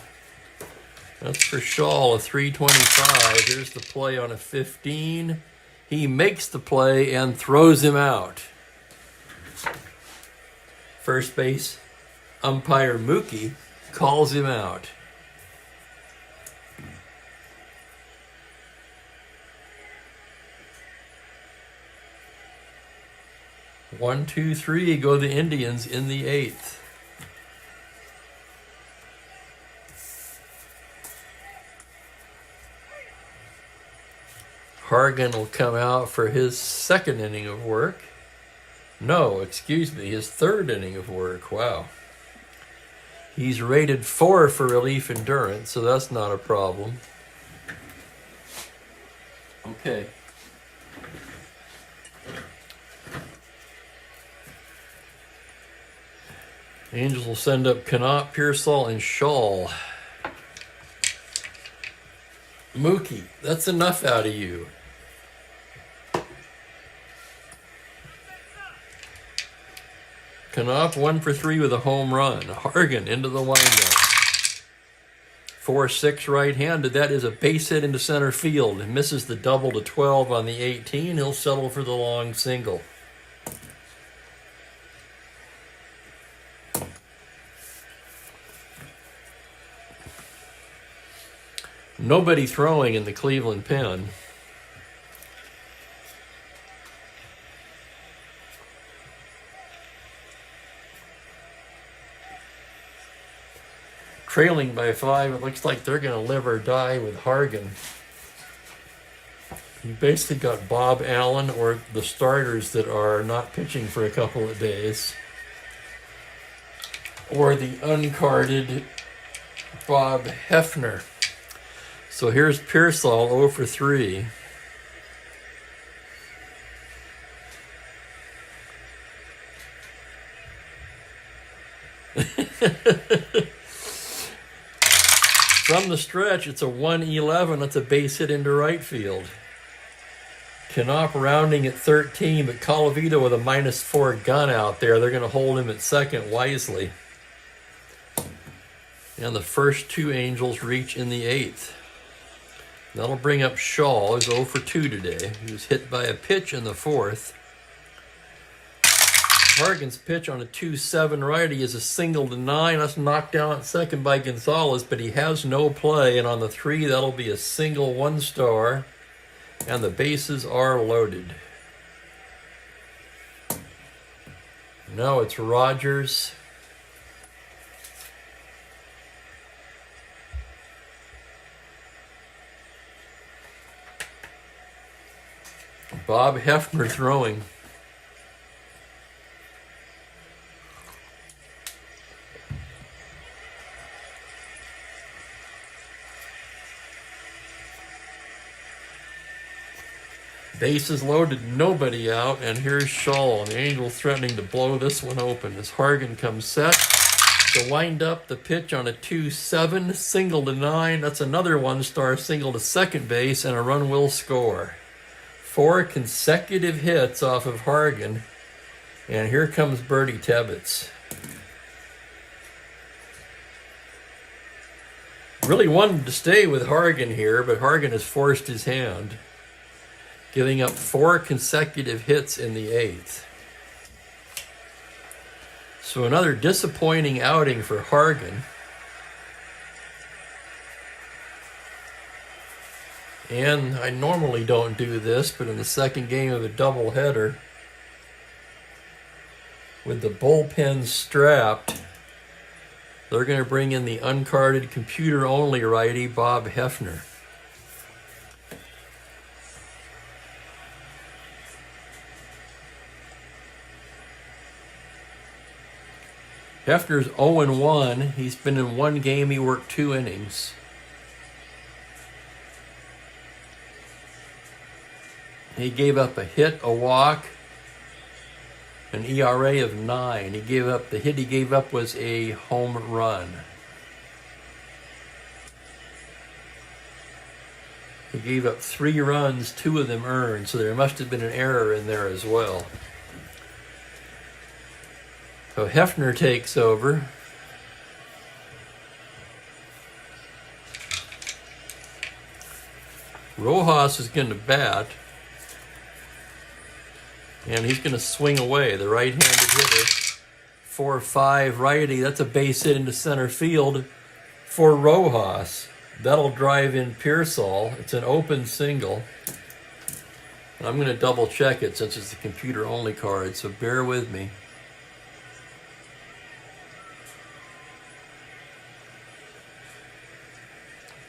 That's for Shaw, a 325. Here's the play on a 15. He makes the play and throws him out. First base umpire Mookie calls him out. One, two, three, go the Indians in the 8th. Hargan will come out for his second inning of work. No, excuse me, his third inning of work. Wow. He's rated 4 for relief endurance, so that's not a problem. Okay. Angels will send up Knopp, Pearsall, and Shaw. Mookie, that's enough out of you. Knopp 1 for 3 with a home run. Hargan into the windup. 4-6 right-handed. That is a base hit into center field. It misses the double to 12 on the 18. He'll settle for the long single. Nobody throwing in the Cleveland pen. Trailing by 5, it looks like they're going to live or die with Hargan. You basically got Bob Allen or the starters that are not pitching for a couple of days. Or the uncarded Bob Hefner. So here's Pearsall 0 for 3. From the stretch, it's a 1-11. That's a base hit into right field. Knopp rounding at 13, but Colavito with a -4 gun out there. They're going to hold him at second wisely. And the first 2 Angels reach in the 8th. That'll bring up Shaw, who's 0 for 2 today. He was hit by a pitch in the 4th. Hargan's pitch on a 2-7 righty is a single to 9. That's knocked down at second by Gonzalez, but he has no play. And on the 3, that'll be a single 1-star. And the bases are loaded. Now it's Rogers. Bob Hefner throwing. Bases loaded, nobody out, and here's Shaw. And the Angels threatening to blow this one open as Hargan comes set. To wind up the pitch on a 2-7, single to 9. That's another 1-star single to second base, and a run will score. 4 consecutive hits off of Hargan. And here comes Bertie Tebbetts. Really wanted to stay with Hargan here, but Hargan has forced his hand, giving up 4 consecutive hits in the 8th. So another disappointing outing for Hargan. And I normally don't do this, but in the second game of a doubleheader, with the bullpen strapped, they're going to bring in the uncarded computer-only righty Bob Hefner. Hefner's 0-1. He's been in one game. He worked 2 innings. He gave up a hit, a walk, an ERA of 9. The hit he gave up was a home run. He gave up 3 runs, 2 of them earned, so there must have been an error in there as well. So Hefner takes over. Rojas is going to bat. And he's going to swing away. The right-handed hitter, 4-5 righty. That's a base hit into center field for Rojas. That'll drive in Pearsall. It's an open single. And I'm going to double check it since it's the computer-only card, so bear with me.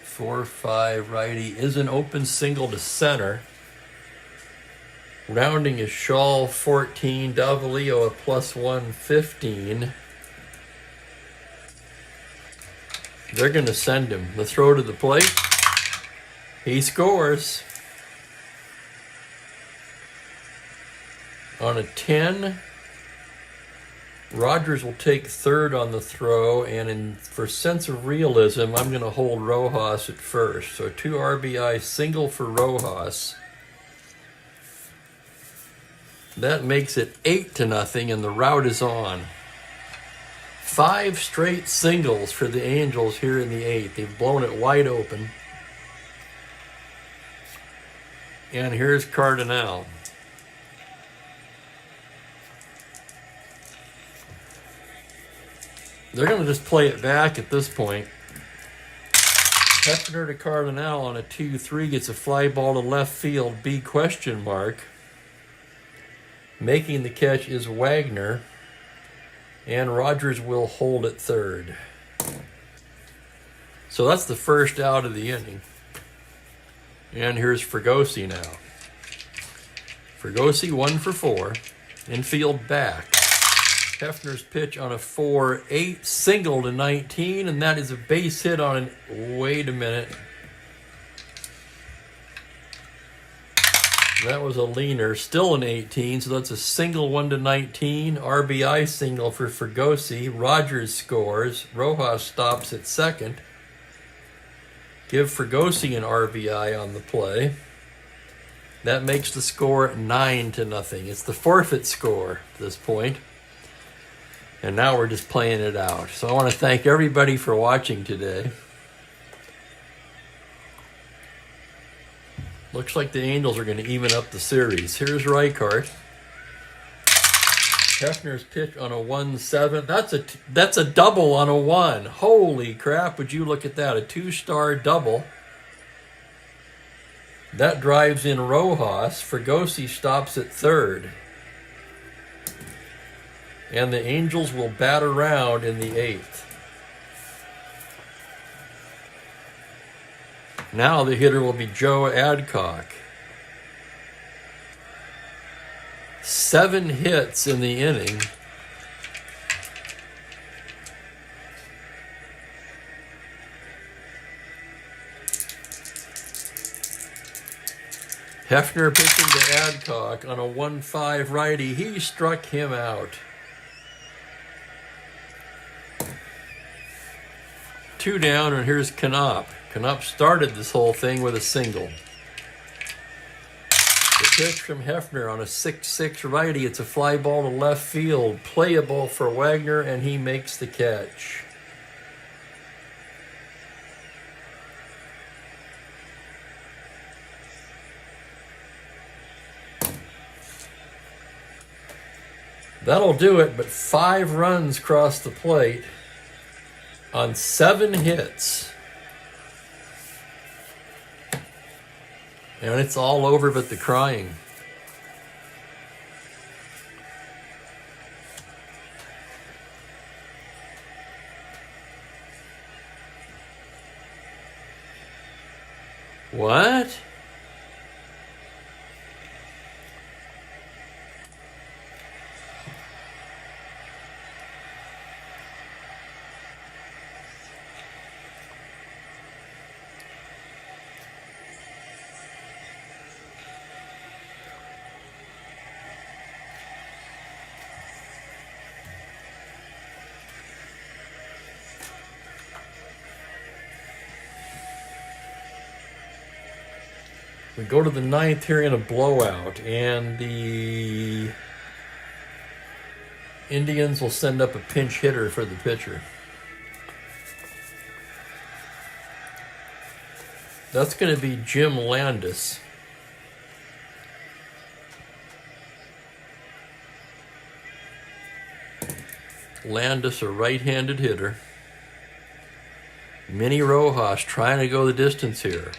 Four-five righty is an open single to center. Rounding is Shaw 14, Davalillo a +115. They're going to send him. The throw to the plate. He scores. On a 10, Rogers will take third on the throw, and for sense of realism, I'm going to hold Rojas at first. So 2 RBI single for Rojas. That makes it 8-0, and the rout is on. 5 straight singles for the Angels here in the 8th. They've blown it wide open. And here's Cardinal. They're going to just play it back at this point. Hefner to Cardinal on a 2-3 gets a fly ball to left field, B question mark. Making the catch is Wagner, and Rogers will hold at third. So that's the first out of the inning. And here's Fregosi now. Fregosi 1 for 4. Infield back. Hefner's pitch on a 4-8 single to 19, and that is a base hit on an... Wait a minute. That was a leaner, still an 18, so that's a single 1 to 19. RBI single for Fregosi. Rogers scores. Rojas stops at second. Give Fregosi an RBI on the play. That makes the score 9-0. It's the forfeit score at this point. And now we're just playing it out. So I want to thank everybody for watching today. Looks like the Angels are going to even up the series. Here's Reichart. Hefner's pitch on a 1-7. That's a double on a 1. Holy crap, would you look at that. A 2-star double. That drives in Rojas. Fregosi stops at third. And the Angels will bat around in the 8th. Now the hitter will be Joe Adcock. 7 hits in the inning. Hefner pitching to Adcock on a 1-5 righty. He struck him out. 2 down, and here's Knopp. Knopp started this whole thing with a single. The pitch from Hefner on a 6-6 righty. It's a fly ball to left field. Playable for Wagner, and he makes the catch. That'll do it, but 5 runs crossed the plate on 7 hits. And it's all over but the crying. What? We go to the 9th here in a blowout, and the Indians will send up a pinch hitter for the pitcher. That's going to be Jim Landis. Landis, a right-handed hitter. Minnie Rojas trying to go the distance here.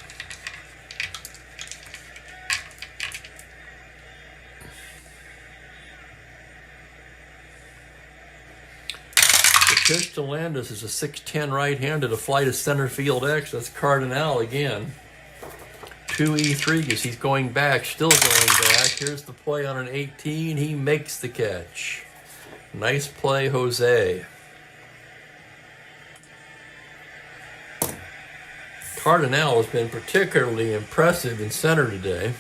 Pitch to Landis is a 6'10 right-handed, a fly to center field X. That's Cardinal again. 2-3 as he's going back, still going back. Here's the play on an 18. He makes the catch. Nice play, Jose. Cardinal has been particularly impressive in center today.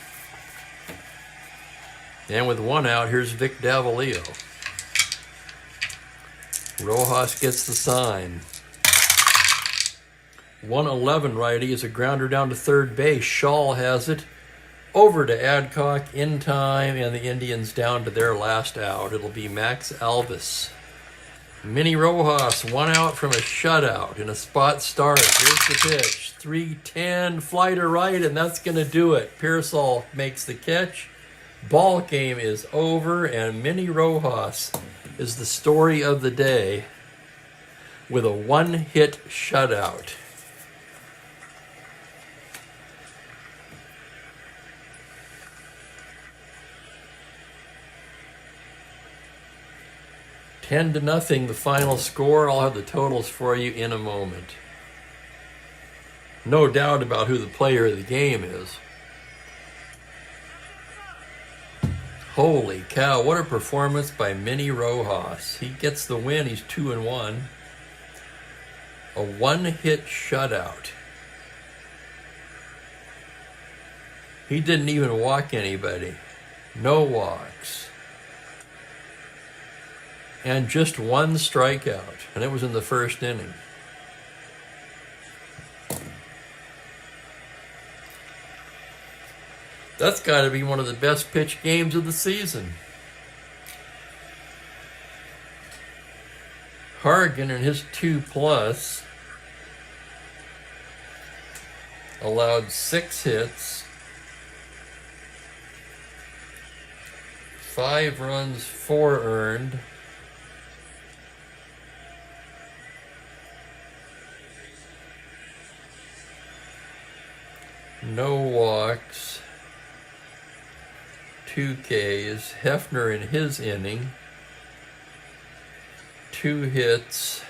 And with 1 out, here's Vic Davalillo. Rojas gets the sign. 111 righty is a grounder down to third base. Shaw has it. Over to Adcock in time, and the Indians down to their last out. It'll be Max Alvis. Minnie Rojas, 1 out from a shutout in a spot start. Here's the pitch. 3-10, fly to right, and that's going to do it. Pearsall makes the catch. Ball game is over, and Minnie Rojas is the story of the day with a 1-hit shutout. $10 to nothing, the final score. I'll have the totals for you in a moment. No doubt about who the player of the game is. Holy cow, what a performance by Minnie Rojas. He gets the win, he's 2-1. A 1-hit shutout. He didn't even walk anybody. No walks. And just 1 strikeout, and it was in the first inning. That's got to be one of the best pitch games of the season. Hargan and his 2+ allowed 6 hits, 5 runs, 4 earned. No walks. 2 Ks. Hefner in his inning. 2 hits.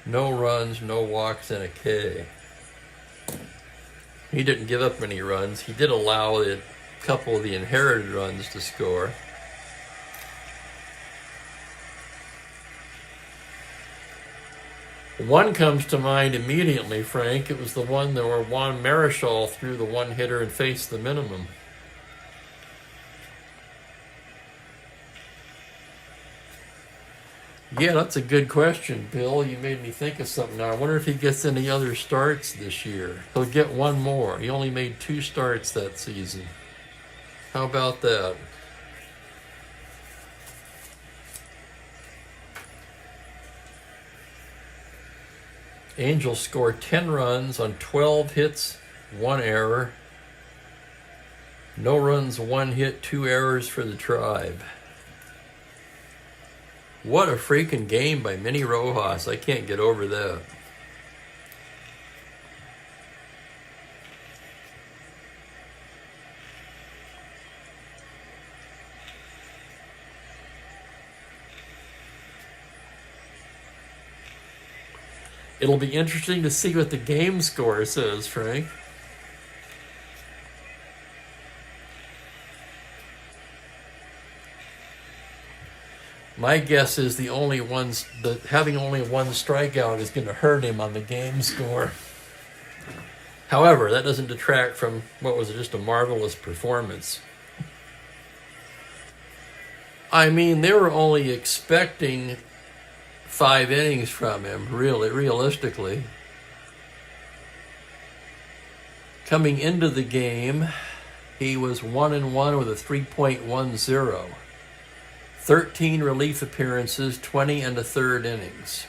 No runs, no walks, and a K. He didn't give up any runs. He did allow a couple of the inherited runs to score. One comes to mind immediately, Frank. It was the one where Juan Marichal threw the 1-hitter and faced the minimum. Yeah, that's a good question, Bill. You made me think of something now. I wonder if he gets any other starts this year. He'll get 1 more. He only made 2 starts that season. How about that? Angels score 10 runs on 12 hits, 1 error. No runs, 1 hit, 2 errors for the Tribe. What a freaking game by Minnie Rojas. I can't get over that. It'll be interesting to see what the game score says, Frank. My guess is having only one strikeout is going to hurt him on the game score. However, that doesn't detract from what was just a marvelous performance. I mean, they were only expecting 5 innings from him, realistically. Coming into the game, he was 1-1 with a 3.10. 13 relief appearances, 20 1/3 innings.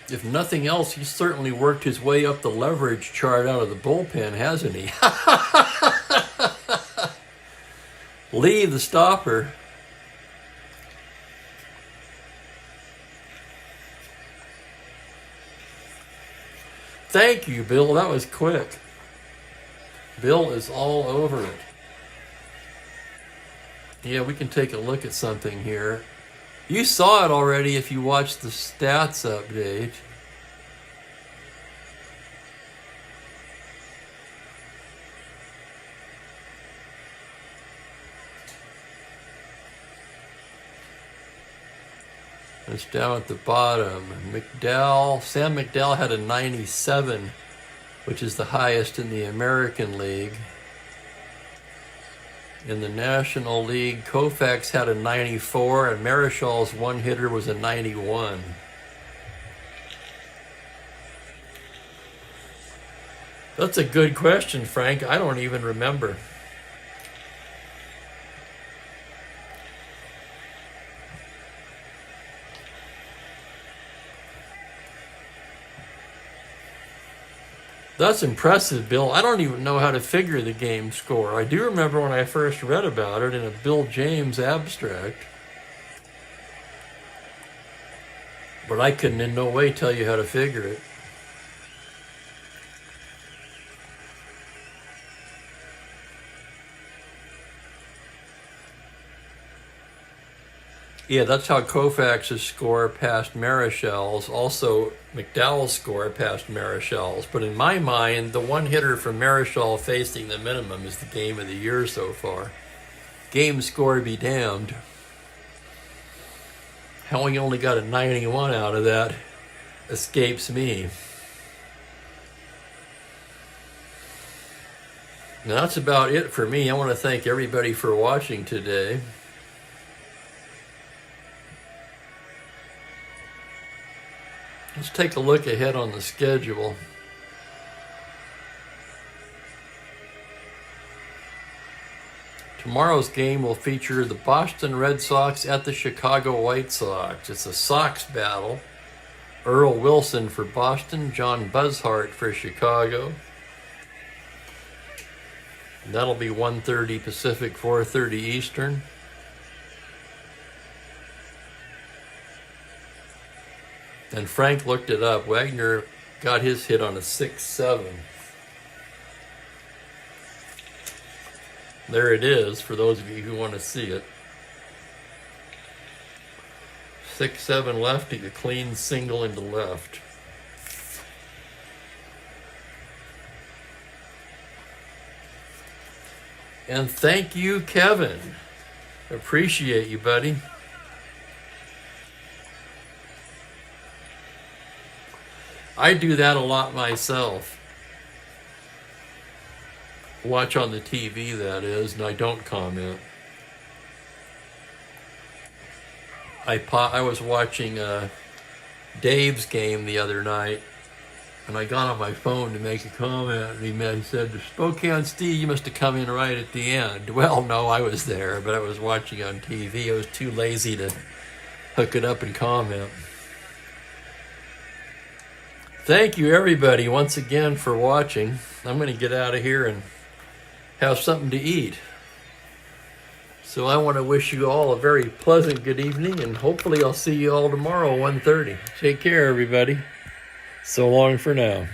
If nothing else, he's certainly worked his way up the leverage chart out of the bullpen, hasn't he? Lee, the stopper. Thank you, Bill. That was quick. Bill is all over it. Yeah, we can take a look at something here. You saw it already if you watched the stats update. It's down at the bottom. Sam McDowell had a 97, which is the highest in the American League. In the National League, Koufax had a 94, and Marischal's one hitter was a 91. That's a good question, Frank. I don't even remember. That's impressive, Bill. I don't even know how to figure the game score. I do remember when I first read about it in a Bill James abstract. But I couldn't in no way tell you how to figure it. Yeah, that's how Koufax's score passed Marischal's. Also, McDowell's score passed Marischal's. But in my mind, the one hitter from Marischal facing the minimum is the game of the year so far. Game score be damned. How he only got a 91 out of that escapes me. Now, that's about it for me. I want to thank everybody for watching today. Let's take a look ahead on the schedule. Tomorrow's game will feature the Boston Red Sox at the Chicago White Sox. It's a Sox battle. Earl Wilson for Boston, John Buzzhart for Chicago. That'll be 1:30 Pacific, 4:30 Eastern. And Frank looked it up. Wagner got his hit on a 6-7. There it is, for those of you who want to see it. 6-7 lefty, a clean single into left. And thank you, Kevin. Appreciate you, buddy. I do that a lot myself. Watch on the TV, that is, and I don't comment. I was watching Dave's game the other night, and I got on my phone to make a comment, and he said, "Spokane Steve, you must have come in right at the end." Well, no, I was there, but I was watching on TV. I was too lazy to hook it up and comment. Thank you, everybody, once again for watching. I'm going to get out of here and have something to eat. So I want to wish you all a very pleasant good evening, and hopefully I'll see you all tomorrow, 1:30. Take care, everybody. So long for now.